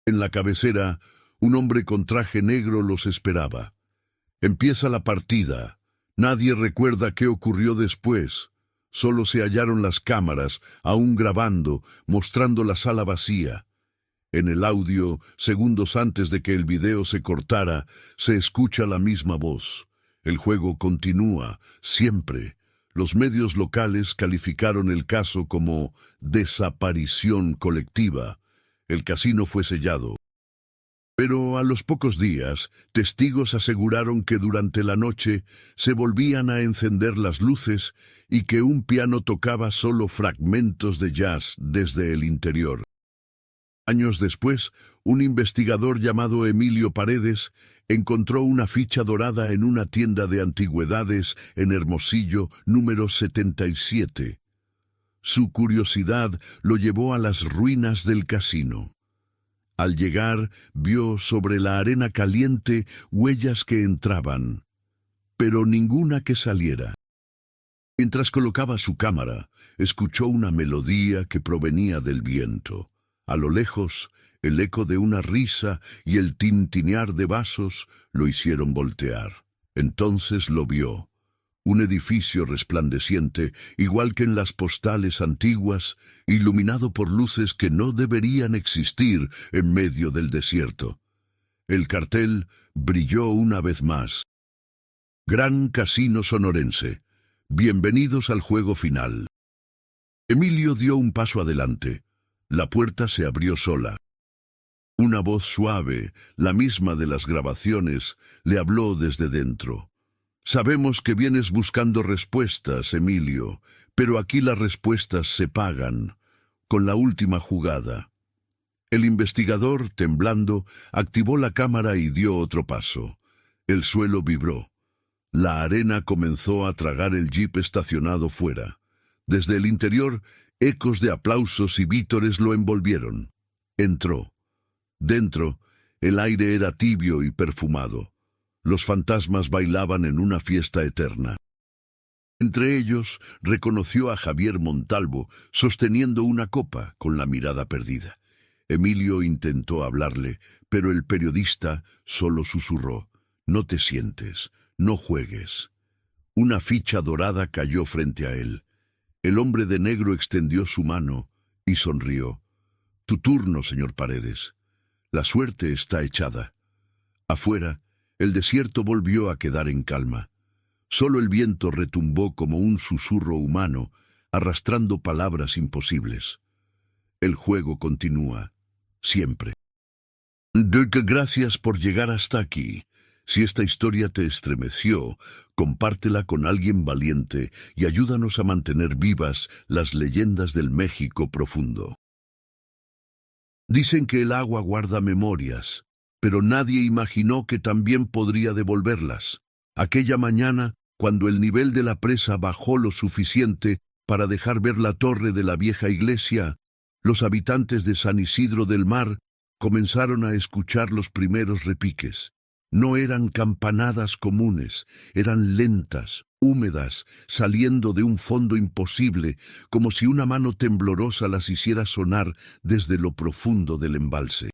En la cabecera, un hombre con traje negro los esperaba. Empieza la partida. Nadie recuerda qué ocurrió después. Solo se hallaron las cámaras, aún grabando, mostrando la sala vacía. En el audio, segundos antes de que el video se cortara, se escucha la misma voz. El juego continúa, siempre. Los medios locales calificaron el caso como desaparición colectiva. El casino fue sellado. Pero a los pocos días, testigos aseguraron que durante la noche se volvían a encender las luces y que un piano tocaba solo fragmentos de jazz desde el interior. Años después, un investigador llamado Emilio Paredes encontró una ficha dorada en una tienda de antigüedades en Hermosillo, número 77. Su curiosidad lo llevó a las ruinas del casino. Al llegar, vio sobre la arena caliente huellas que entraban, pero ninguna que saliera. Mientras colocaba su cámara, escuchó una melodía que provenía del viento. A lo lejos, el eco de una risa y el tintinear de vasos lo hicieron voltear. Entonces lo vio. Un edificio resplandeciente, igual que en las postales antiguas, iluminado por luces que no deberían existir en medio del desierto. El cartel brilló una vez más. Gran Casino Sonorense. Bienvenidos al juego final. Emilio dio un paso adelante. La puerta se abrió sola. Una voz suave, la misma de las grabaciones, le habló desde dentro. «Sabemos que vienes buscando respuestas, Emilio, pero aquí las respuestas se pagan, con la última jugada». El investigador, temblando, activó la cámara y dio otro paso. El suelo vibró. La arena comenzó a tragar el jeep estacionado fuera. Desde el interior, ecos de aplausos y vítores lo envolvieron. Entró. Dentro, el aire era tibio y perfumado. Los fantasmas bailaban en una fiesta eterna. Entre ellos, reconoció a Javier Montalvo, sosteniendo una copa, con la mirada perdida. Emilio intentó hablarle, pero el periodista solo susurró: «No te sientes, no juegues». Una ficha dorada cayó frente a él. El hombre de negro extendió su mano y sonrió. «Tu turno, señor Paredes. La suerte está echada». Afuera, el desierto volvió a quedar en calma. Solo el viento retumbó como un susurro humano, arrastrando palabras imposibles. El juego continúa, siempre. Gracias por llegar hasta aquí. Si esta historia te estremeció, compártela con alguien valiente y ayúdanos a mantener vivas las leyendas del México profundo. Dicen que el agua guarda memorias, pero nadie imaginó que también podría devolverlas. Aquella mañana, cuando el nivel de la presa bajó lo suficiente para dejar ver la torre de la vieja iglesia, los habitantes de San Isidro del Mar comenzaron a escuchar los primeros repiques. No eran campanadas comunes, eran lentas, húmedas, saliendo de un fondo imposible, como si una mano temblorosa las hiciera sonar desde lo profundo del embalse.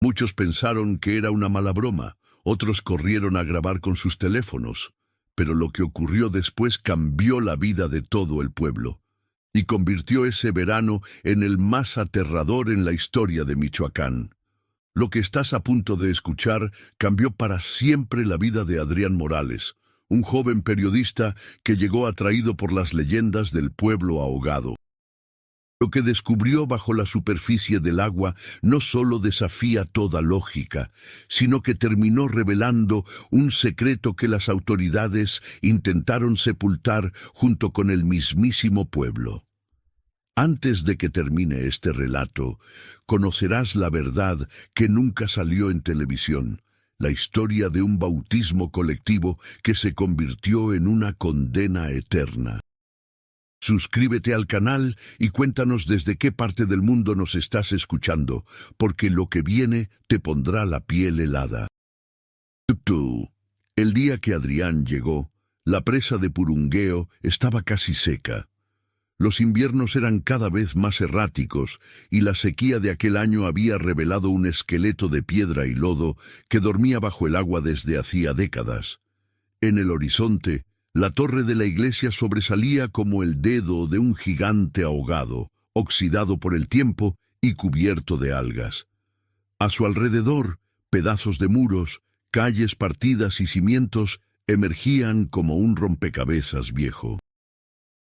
Muchos pensaron que era una mala broma, otros corrieron a grabar con sus teléfonos, pero lo que ocurrió después cambió la vida de todo el pueblo y convirtió ese verano en el más aterrador en la historia de Michoacán. Lo que estás a punto de escuchar cambió para siempre la vida de Adrián Morales, un joven periodista que llegó atraído por las leyendas del pueblo ahogado. Lo que descubrió bajo la superficie del agua no solo desafía toda lógica, sino que terminó revelando un secreto que las autoridades intentaron sepultar junto con el mismísimo pueblo. Antes de que termine este relato, conocerás la verdad que nunca salió en televisión, la historia de un bautismo colectivo que se convirtió en una condena eterna. Suscríbete al canal y cuéntanos desde qué parte del mundo nos estás escuchando, porque lo que viene te pondrá la piel helada. El día que Adrián llegó, la presa de Purungueo estaba casi seca. Los inviernos eran cada vez más erráticos y la sequía de aquel año había revelado un esqueleto de piedra y lodo que dormía bajo el agua desde hacía décadas. En el horizonte, la torre de la iglesia sobresalía como el dedo de un gigante ahogado, oxidado por el tiempo y cubierto de algas. A su alrededor, pedazos de muros, calles partidas y cimientos emergían como un rompecabezas viejo.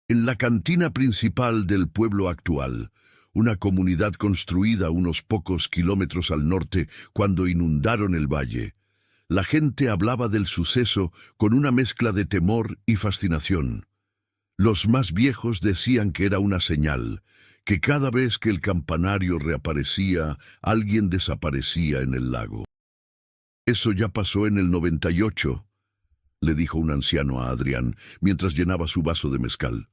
En la cantina principal del pueblo actual, una comunidad construida unos pocos kilómetros al norte cuando inundaron el valle, la gente hablaba del suceso con una mezcla de temor y fascinación. Los más viejos decían que era una señal, que cada vez que el campanario reaparecía, alguien desaparecía en el lago. «Eso ya pasó en el 98», le dijo un anciano a Adrián mientras llenaba su vaso de mezcal.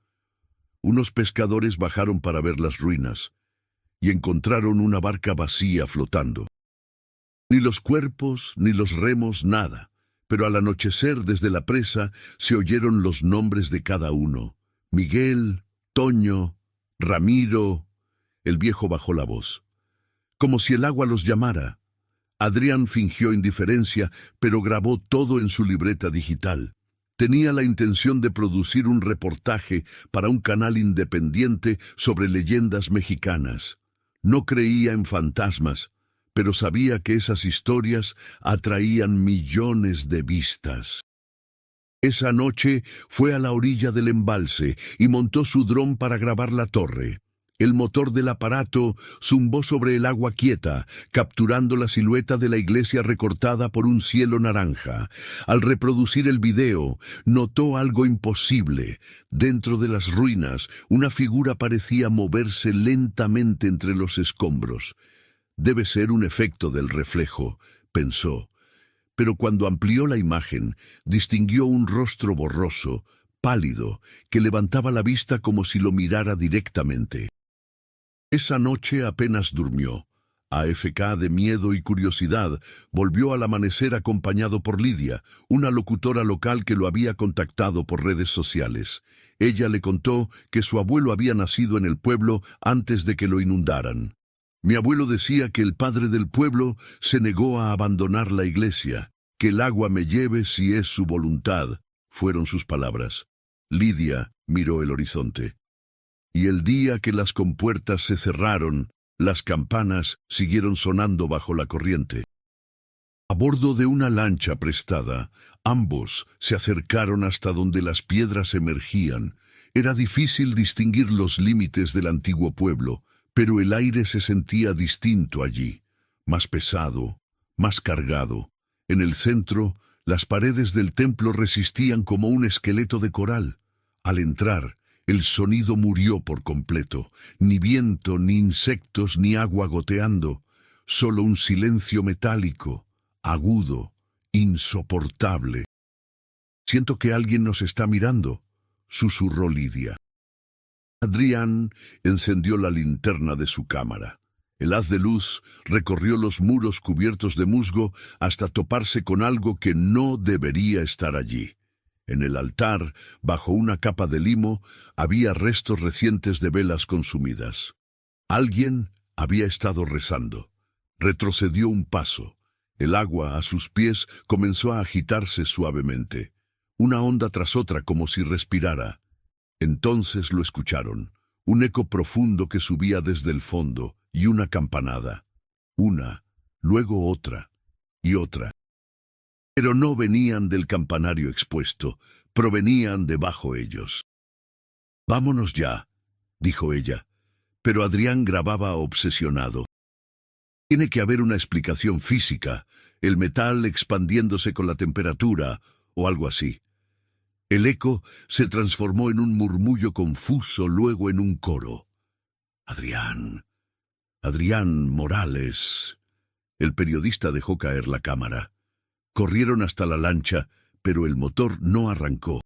Unos pescadores bajaron para ver las ruinas y encontraron una barca vacía flotando. Ni los cuerpos, ni los remos, nada, pero al anochecer desde la presa se oyeron los nombres de cada uno. Miguel, Toño, Ramiro. El viejo bajó la voz, como si el agua los llamara. Adrián fingió indiferencia, pero grabó todo en su libreta digital. Tenía la intención de producir un reportaje para un canal independiente sobre leyendas mexicanas. No creía en fantasmas, pero sabía que esas historias atraían millones de vistas. Esa noche fue a la orilla del embalse y montó su dron para grabar la torre. El motor del aparato zumbó sobre el agua quieta, capturando la silueta de la iglesia recortada por un cielo naranja. Al reproducir el video, notó algo imposible. Dentro de las ruinas, una figura parecía moverse lentamente entre los escombros. Debe ser un efecto del reflejo, pensó. Pero cuando amplió la imagen, distinguió un rostro borroso, pálido, que levantaba la vista como si lo mirara directamente. Esa noche apenas durmió. AFK de miedo y curiosidad, volvió al amanecer acompañado por Lidia, una locutora local que lo había contactado por redes sociales. Ella le contó que su abuelo había nacido en el pueblo antes de que lo inundaran. Mi abuelo decía que el padre del pueblo se negó a abandonar la iglesia, que el agua me lleve si es su voluntad, fueron sus palabras. Lidia miró el horizonte. Y el día que las compuertas se cerraron, las campanas siguieron sonando bajo la corriente. A bordo de una lancha prestada, ambos se acercaron hasta donde las piedras emergían. Era difícil distinguir los límites del antiguo pueblo, pero el aire se sentía distinto allí, más pesado, más cargado. En el centro, las paredes del templo resistían como un esqueleto de coral. Al entrar, el sonido murió por completo, ni viento, ni insectos, ni agua goteando, solo un silencio metálico, agudo, insoportable. «Siento que alguien nos está mirando», susurró Lidia. Adrián encendió la linterna de su cámara. El haz de luz recorrió los muros cubiertos de musgo hasta toparse con algo que no debería estar allí. En el altar, bajo una capa de limo, había restos recientes de velas consumidas. Alguien había estado rezando. Retrocedió un paso. El agua a sus pies comenzó a agitarse suavemente, una onda tras otra como si respirara. Entonces lo escucharon, un eco profundo que subía desde el fondo y una campanada. Una, luego otra y otra. Pero no venían del campanario expuesto, provenían de bajo ellos. «Vámonos ya», dijo ella, pero Adrián grababa obsesionado. Tiene que haber una explicación física, el metal expandiéndose con la temperatura o algo así. El eco se transformó en un murmullo confuso, luego en un coro. Adrián, Adrián Morales. El periodista dejó caer la cámara. Corrieron hasta la lancha, pero el motor no arrancó.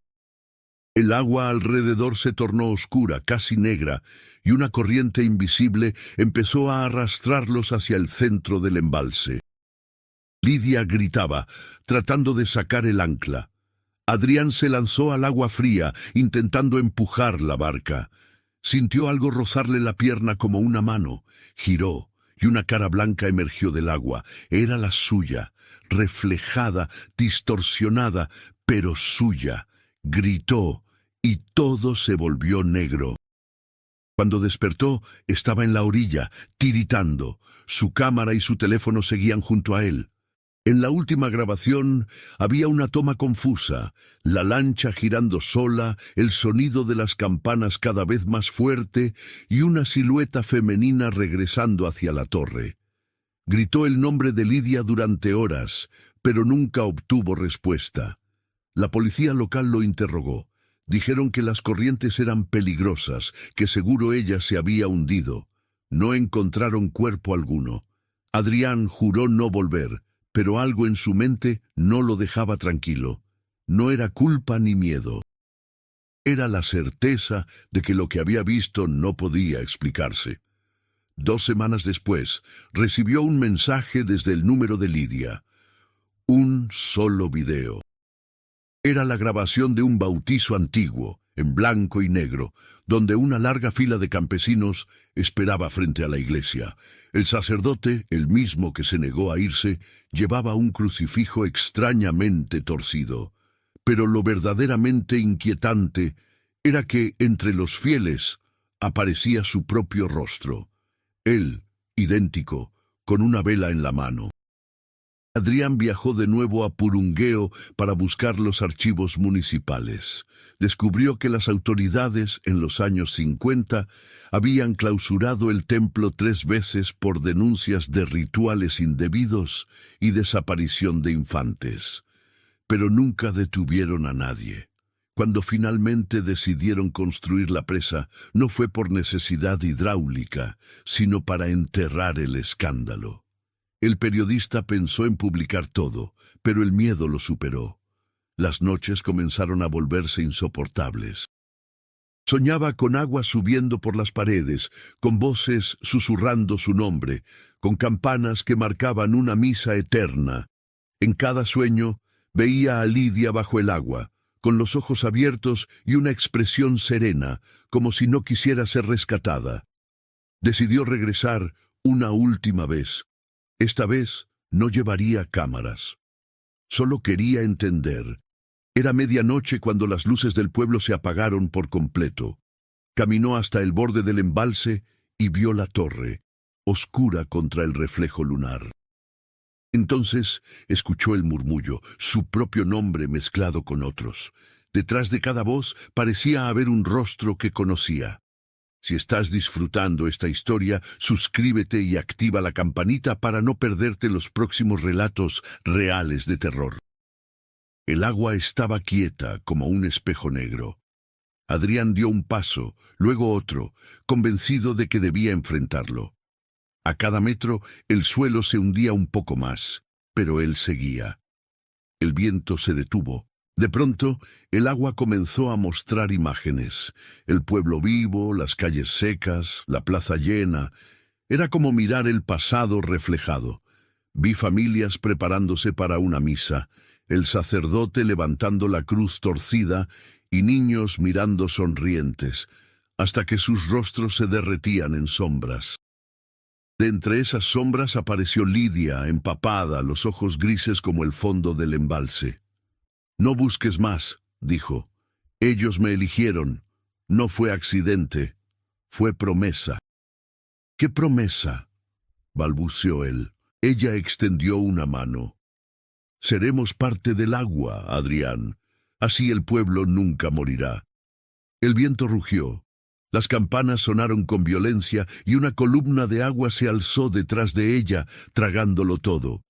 El agua alrededor se tornó oscura, casi negra, y una corriente invisible empezó a arrastrarlos hacia el centro del embalse. Lidia gritaba, tratando de sacar el ancla. Adrián se lanzó al agua fría, intentando empujar la barca. Sintió algo rozarle la pierna como una mano. Giró, y una cara blanca emergió del agua. Era la suya, reflejada, distorsionada, pero suya. Gritó, y todo se volvió negro. Cuando despertó, estaba en la orilla, tiritando. Su cámara y su teléfono seguían junto a él. En la última grabación había una toma confusa, la lancha girando sola, el sonido de las campanas cada vez más fuerte y una silueta femenina regresando hacia la torre. Gritó el nombre de Lidia durante horas, pero nunca obtuvo respuesta. La policía local lo interrogó. Dijeron que las corrientes eran peligrosas, que seguro ella se había hundido. No encontraron cuerpo alguno. Adrián juró no volver, pero algo en su mente no lo dejaba tranquilo. No era culpa ni miedo. Era la certeza de que lo que había visto no podía explicarse. 2 semanas después, recibió un mensaje desde el número de Lidia. Un solo video. Era la grabación de un bautizo antiguo, en blanco y negro, donde una larga fila de campesinos esperaba frente a la iglesia. El sacerdote, el mismo que se negó a irse, llevaba un crucifijo extrañamente torcido. Pero lo verdaderamente inquietante era que entre los fieles aparecía su propio rostro. Él, idéntico, con una vela en la mano. Adrián viajó de nuevo a Purungueo para buscar los archivos municipales. Descubrió que las autoridades, en los años 50, habían clausurado el templo 3 veces por denuncias de rituales indebidos y desaparición de infantes. Pero nunca detuvieron a nadie. Cuando finalmente decidieron construir la presa, no fue por necesidad hidráulica, sino para enterrar el escándalo. El periodista pensó en publicar todo, pero el miedo lo superó. Las noches comenzaron a volverse insoportables. Soñaba con agua subiendo por las paredes, con voces susurrando su nombre, con campanas que marcaban una misa eterna. En cada sueño veía a Lidia bajo el agua, con los ojos abiertos y una expresión serena, como si no quisiera ser rescatada. Decidió regresar una última vez. Esta vez no llevaría cámaras. Solo quería entender. Era medianoche cuando las luces del pueblo se apagaron por completo. Caminó hasta el borde del embalse y vio la torre, oscura contra el reflejo lunar. Entonces escuchó el murmullo, su propio nombre mezclado con otros. Detrás de cada voz parecía haber un rostro que conocía. Si estás disfrutando esta historia, suscríbete y activa la campanita para no perderte los próximos relatos reales de terror. El agua estaba quieta como un espejo negro. Adrián dio un paso, luego otro, convencido de que debía enfrentarlo. A cada metro el suelo se hundía un poco más, pero él seguía. El viento se detuvo. De pronto, el agua comenzó a mostrar imágenes. El pueblo vivo, las calles secas, la plaza llena. Era como mirar el pasado reflejado. Vi familias preparándose para una misa, el sacerdote levantando la cruz torcida y niños mirando sonrientes, hasta que sus rostros se derretían en sombras. De entre esas sombras apareció Lidia, empapada, los ojos grises como el fondo del embalse. «No busques más», dijo. «Ellos me eligieron. No fue accidente. Fue promesa». «¿Qué promesa?», balbuceó él. Ella extendió una mano. «Seremos parte del agua, Adrián. Así el pueblo nunca morirá». El viento rugió. Las campanas sonaron con violencia y una columna de agua se alzó detrás de ella, tragándolo todo.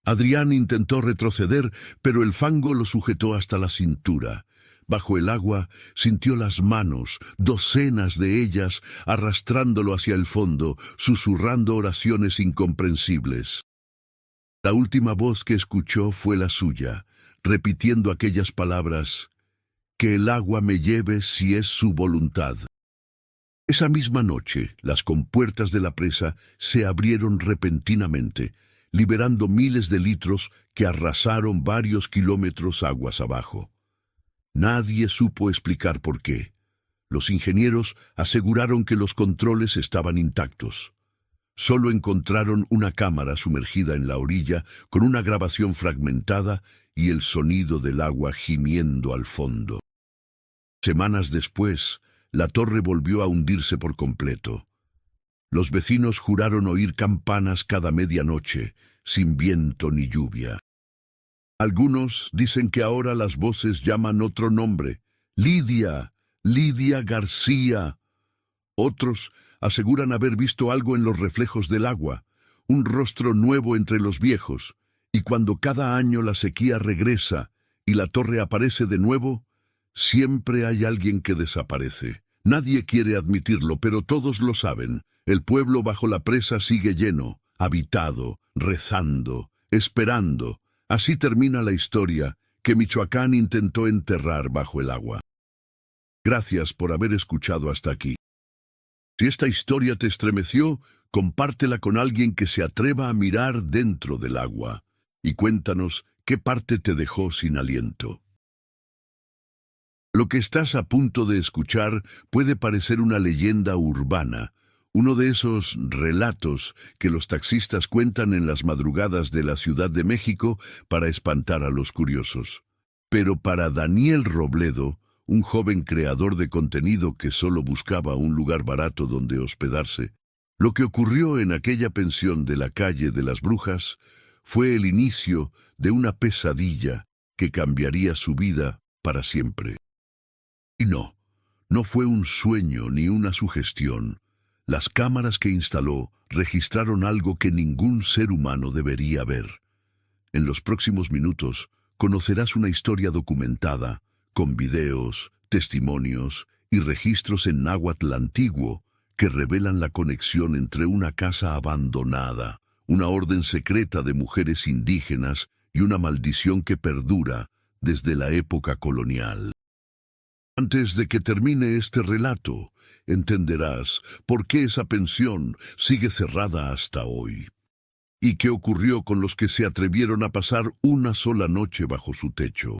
Adrián intentó retroceder, pero el fango lo sujetó hasta la cintura. Bajo el agua sintió las manos, docenas de ellas, arrastrándolo hacia el fondo, susurrando oraciones incomprensibles. La última voz que escuchó fue la suya, repitiendo aquellas palabras: «Que el agua me lleve si es su voluntad». Esa misma noche, las compuertas de la presa se abrieron repentinamente, liberando miles de litros que arrasaron varios kilómetros aguas abajo. Nadie supo explicar por qué. Los ingenieros aseguraron que los controles estaban intactos. Solo encontraron una cámara sumergida en la orilla con una grabación fragmentada y el sonido del agua gimiendo al fondo. Semanas después, la torre volvió a hundirse por completo. Los vecinos juraron oír campanas cada medianoche, sin viento ni lluvia. Algunos dicen que ahora las voces llaman otro nombre: Lidia, Lidia García. Otros aseguran haber visto algo en los reflejos del agua, un rostro nuevo entre los viejos, y cuando cada año la sequía regresa y la torre aparece de nuevo, siempre hay alguien que desaparece. Nadie quiere admitirlo, pero todos lo saben. El pueblo bajo la presa sigue lleno, habitado, rezando, esperando. Así termina la historia que Michoacán intentó enterrar bajo el agua. Gracias por haber escuchado hasta aquí. Si esta historia te estremeció, compártela con alguien que se atreva a mirar dentro del agua. Y cuéntanos qué parte te dejó sin aliento. Lo que estás a punto de escuchar puede parecer una leyenda urbana, uno de esos relatos que los taxistas cuentan en las madrugadas de la Ciudad de México para espantar a los curiosos. Pero para Daniel Robledo, un joven creador de contenido que solo buscaba un lugar barato donde hospedarse, lo que ocurrió en aquella pensión de la calle de las Brujas fue el inicio de una pesadilla que cambiaría su vida para siempre. Y no fue un sueño ni una sugestión. Las cámaras que instaló registraron algo que ningún ser humano debería ver. En los próximos minutos conocerás una historia documentada, con videos, testimonios y registros en náhuatl antiguo que revelan la conexión entre una casa abandonada, una orden secreta de mujeres indígenas y una maldición que perdura desde la época colonial. Antes de que termine este relato, entenderás por qué esa pensión sigue cerrada hasta hoy. ¿Y qué ocurrió con los que se atrevieron a pasar una sola noche bajo su techo?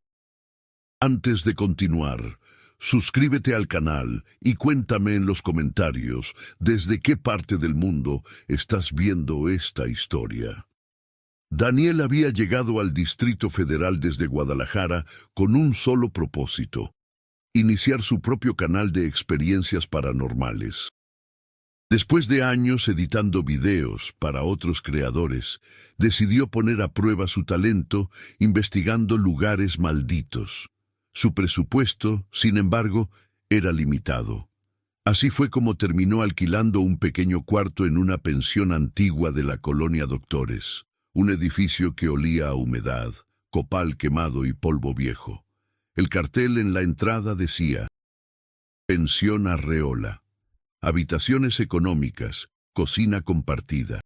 Antes de continuar, suscríbete al canal y cuéntame en los comentarios desde qué parte del mundo estás viendo esta historia. Daniel había llegado al Distrito Federal desde Guadalajara con un solo propósito: iniciar su propio canal de experiencias paranormales. Después de años editando videos para otros creadores, decidió poner a prueba su talento investigando lugares malditos. Su presupuesto, sin embargo, era limitado. Así fue como terminó alquilando un pequeño cuarto en una pensión antigua de la colonia Doctores, un edificio que olía a humedad, copal quemado y polvo viejo. El cartel en la entrada decía: Pensión Arreola. Habitaciones económicas, cocina compartida.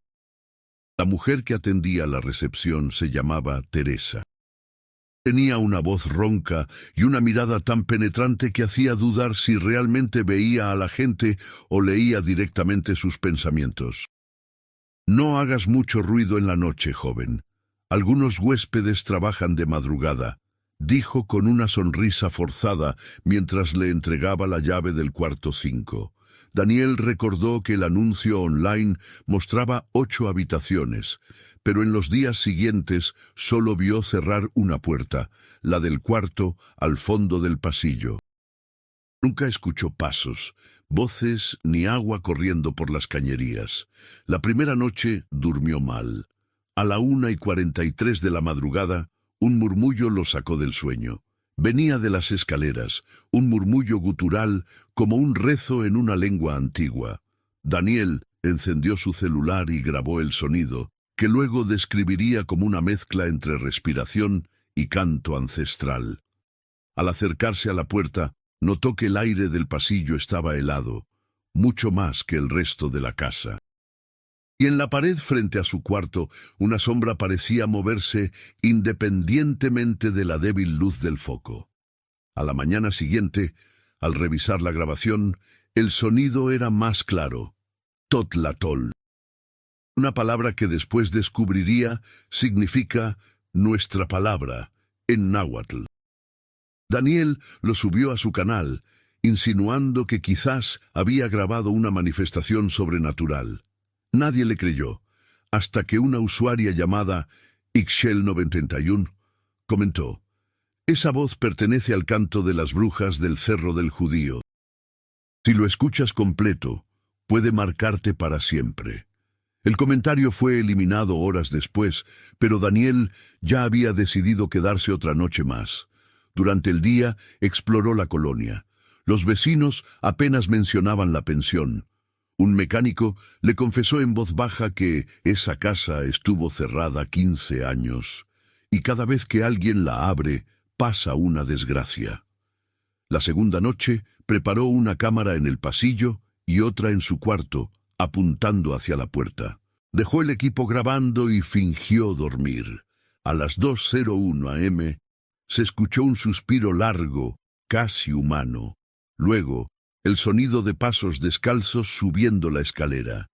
La mujer que atendía la recepción se llamaba Teresa. Tenía una voz ronca y una mirada tan penetrante que hacía dudar si realmente veía a la gente o leía directamente sus pensamientos. No hagas mucho ruido en la noche, joven. Algunos huéspedes trabajan de madrugada, dijo con una sonrisa forzada mientras le entregaba la llave del cuarto 5. Daniel recordó que el anuncio online mostraba 8 habitaciones, pero en los días siguientes solo vio cerrar una puerta, la del cuarto, al fondo del pasillo. Nunca escuchó pasos, voces ni agua corriendo por las cañerías. La primera noche durmió mal. A la 1:43 de la madrugada, un murmullo lo sacó del sueño. Venía de las escaleras, un murmullo gutural como un rezo en una lengua antigua. Daniel encendió su celular y grabó el sonido, que luego describiría como una mezcla entre respiración y canto ancestral. Al acercarse a la puerta, notó que el aire del pasillo estaba helado, mucho más que el resto de la casa. Y en la pared frente a su cuarto, una sombra parecía moverse independientemente de la débil luz del foco. A la mañana siguiente, al revisar la grabación, el sonido era más claro. Totlatol. Una palabra que después descubriría significa nuestra palabra en náhuatl. Daniel lo subió a su canal, insinuando que quizás había grabado una manifestación sobrenatural. Nadie le creyó, hasta que una usuaria llamada Ixchel91 comentó: «Esa voz pertenece al canto de las brujas del Cerro del Judío. Si lo escuchas completo, puede marcarte para siempre». El comentario fue eliminado horas después, pero Daniel ya había decidido quedarse otra noche más. Durante el día exploró la colonia. Los vecinos apenas mencionaban la pensión. Un mecánico le confesó en voz baja que esa casa estuvo cerrada 15 años, y cada vez que alguien la abre, pasa una desgracia. La segunda noche preparó una cámara en el pasillo y otra en su cuarto, apuntando hacia la puerta. Dejó el equipo grabando y fingió dormir. A las 2:01 am, se escuchó un suspiro largo, casi humano. Luego, el sonido de pasos descalzos subiendo la escalera.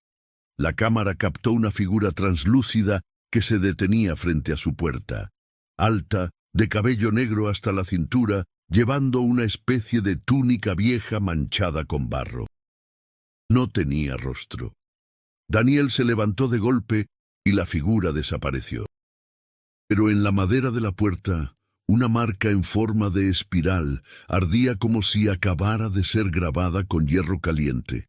La cámara captó una figura translúcida que se detenía frente a su puerta, alta, de cabello negro hasta la cintura, llevando una especie de túnica vieja manchada con barro. No tenía rostro. Daniel se levantó de golpe y la figura desapareció. Pero en la madera de la puerta, una marca en forma de espiral ardía como si acabara de ser grabada con hierro caliente.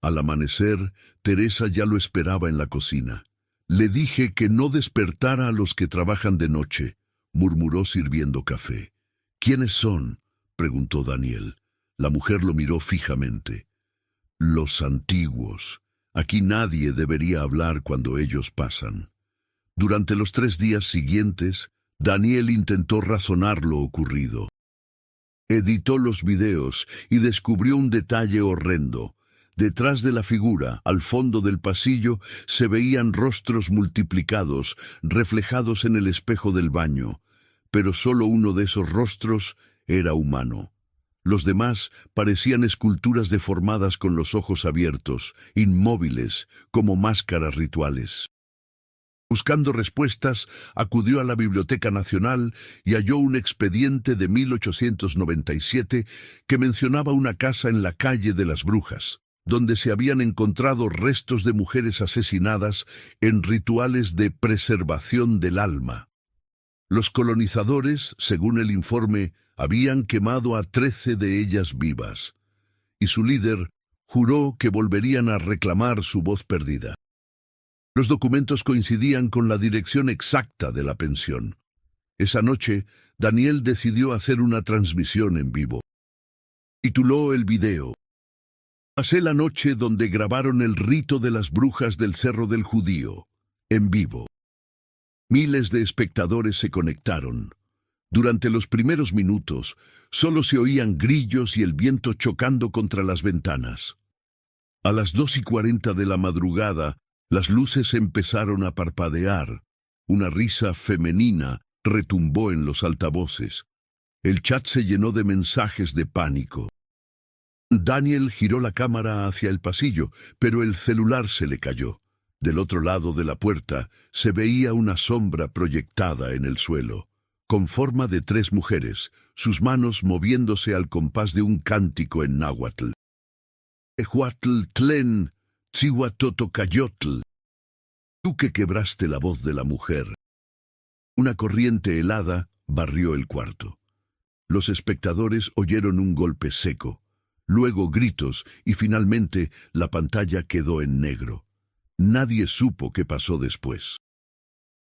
Al amanecer, Teresa ya lo esperaba en la cocina. «Le dije que no despertara a los que trabajan de noche», murmuró sirviendo café. «¿Quiénes son?», preguntó Daniel. La mujer lo miró fijamente. «Los antiguos. Aquí nadie debería hablar cuando ellos pasan». Durante los 3 días siguientes, Daniel intentó razonar lo ocurrido. Editó los videos y descubrió un detalle horrendo. Detrás de la figura, al fondo del pasillo, se veían rostros multiplicados, reflejados en el espejo del baño. Pero solo uno de esos rostros era humano. Los demás parecían esculturas deformadas con los ojos abiertos, inmóviles, como máscaras rituales. Buscando respuestas, acudió a la Biblioteca Nacional y halló un expediente de 1897 que mencionaba una casa en la calle de las Brujas, donde se habían encontrado restos de mujeres asesinadas en rituales de preservación del alma. Los colonizadores, según el informe, habían quemado a 13 de ellas vivas, y su líder juró que volverían a reclamar su voz perdida. Los documentos coincidían con la dirección exacta de la pensión. Esa noche, Daniel decidió hacer una transmisión en vivo. Tituló el video: «Pasé la noche donde grabaron el rito de las brujas del Cerro del Judío, en vivo». Miles de espectadores se conectaron. Durante los primeros minutos, solo se oían grillos y el viento chocando contra las ventanas. A las 2:40 de la madrugada, las luces empezaron a parpadear. Una risa femenina retumbó en los altavoces. El chat se llenó de mensajes de pánico. Daniel giró la cámara hacia el pasillo, pero el celular se le cayó. Del otro lado de la puerta se veía una sombra proyectada en el suelo, con forma de 3 mujeres, sus manos moviéndose al compás de un cántico en náhuatl. «Ehuatl tlen, Tzihuatotocayotl». «Tú que quebraste la voz de la mujer». Una corriente helada barrió el cuarto. Los espectadores oyeron un golpe seco, luego gritos y finalmente la pantalla quedó en negro. Nadie supo qué pasó después.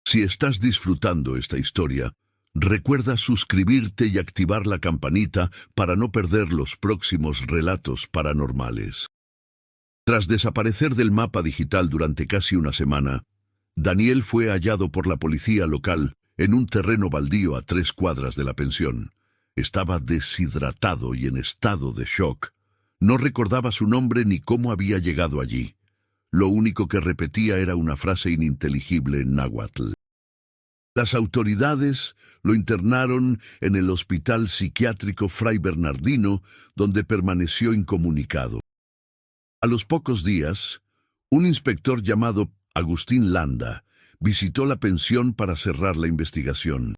Si estás disfrutando esta historia, Recuerda suscribirte y activar la campanita para no perder los próximos relatos paranormales. Tras desaparecer del mapa digital durante casi una semana, Daniel fue hallado por la policía local en un terreno baldío a 3 cuadras de la pensión. Estaba deshidratado y en estado de shock. No recordaba su nombre ni cómo había llegado allí. Lo único que repetía era una frase ininteligible en náhuatl. Las autoridades lo internaron en el Hospital Psiquiátrico Fray Bernardino, donde permaneció incomunicado. A los pocos días, un inspector llamado Agustín Landa visitó la pensión para cerrar la investigación.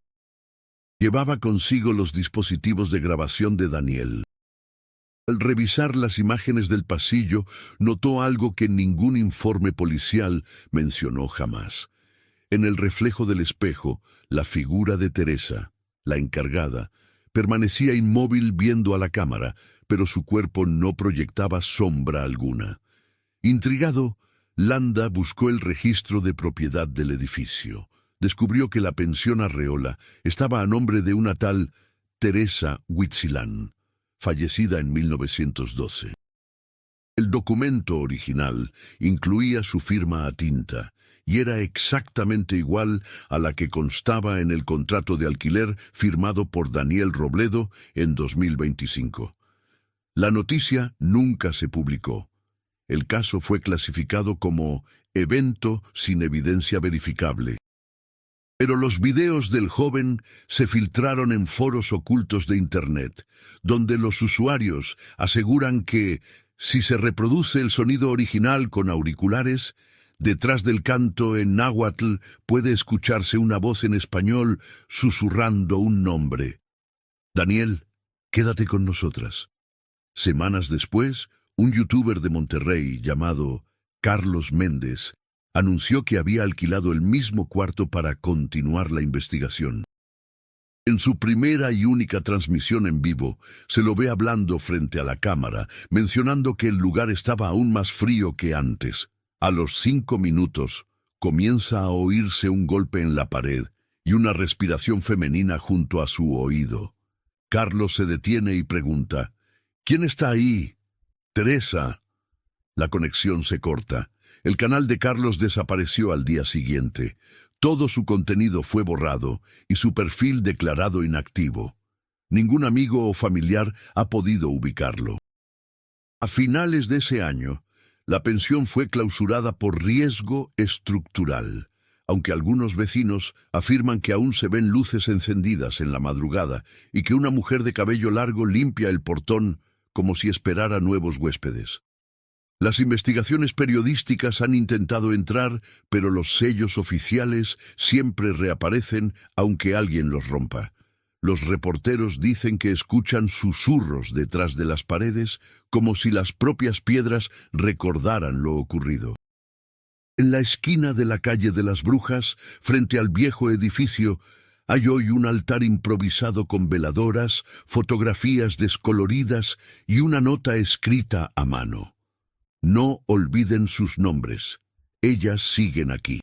Llevaba consigo los dispositivos de grabación de Daniel. Al revisar las imágenes del pasillo, notó algo que ningún informe policial mencionó jamás. En el reflejo del espejo, la figura de Teresa, la encargada, permanecía inmóvil viendo a la cámara, pero su cuerpo no proyectaba sombra alguna. Intrigado, Landa buscó el registro de propiedad del edificio. Descubrió que la pensión Arreola estaba a nombre de una tal Teresa Huitzilán, fallecida en 1912. El documento original incluía su firma a tinta y era exactamente igual a la que constaba en el contrato de alquiler firmado por Daniel Robledo en 2025. La noticia nunca se publicó. El caso fue clasificado como evento sin evidencia verificable. Pero los videos del joven se filtraron en foros ocultos de Internet, donde los usuarios aseguran que, si se reproduce el sonido original con auriculares, detrás del canto en náhuatl puede escucharse una voz en español susurrando un nombre. Daniel, quédate con nosotras. Semanas después, un youtuber de Monterrey llamado Carlos Méndez anunció que había alquilado el mismo cuarto para continuar la investigación. En su primera y única transmisión en vivo, se lo ve hablando frente a la cámara, mencionando que el lugar estaba aún más frío que antes. A los 5 minutos, comienza a oírse un golpe en la pared y una respiración femenina junto a su oído. Carlos se detiene y pregunta, ¿quién está ahí? Teresa. La conexión se corta. El canal de Carlos desapareció al día siguiente. Todo su contenido fue borrado y su perfil declarado inactivo. Ningún amigo o familiar ha podido ubicarlo. A finales de ese año, la pensión fue clausurada por riesgo estructural, aunque algunos vecinos afirman que aún se ven luces encendidas en la madrugada y que una mujer de cabello largo limpia el portón como si esperara nuevos huéspedes. Las investigaciones periodísticas han intentado entrar, pero los sellos oficiales siempre reaparecen aunque alguien los rompa. Los reporteros dicen que escuchan susurros detrás de las paredes, como si las propias piedras recordaran lo ocurrido. En la esquina de la calle de las Brujas, frente al viejo edificio, hay hoy un altar improvisado con veladoras, fotografías descoloridas y una nota escrita a mano. No olviden sus nombres. Ellas siguen aquí.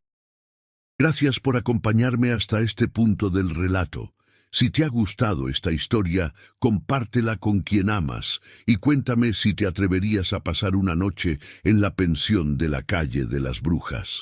Gracias por acompañarme hasta este punto del relato. Si te ha gustado esta historia, compártela con quien amas y cuéntame si te atreverías a pasar una noche en la pensión de la calle de las Brujas.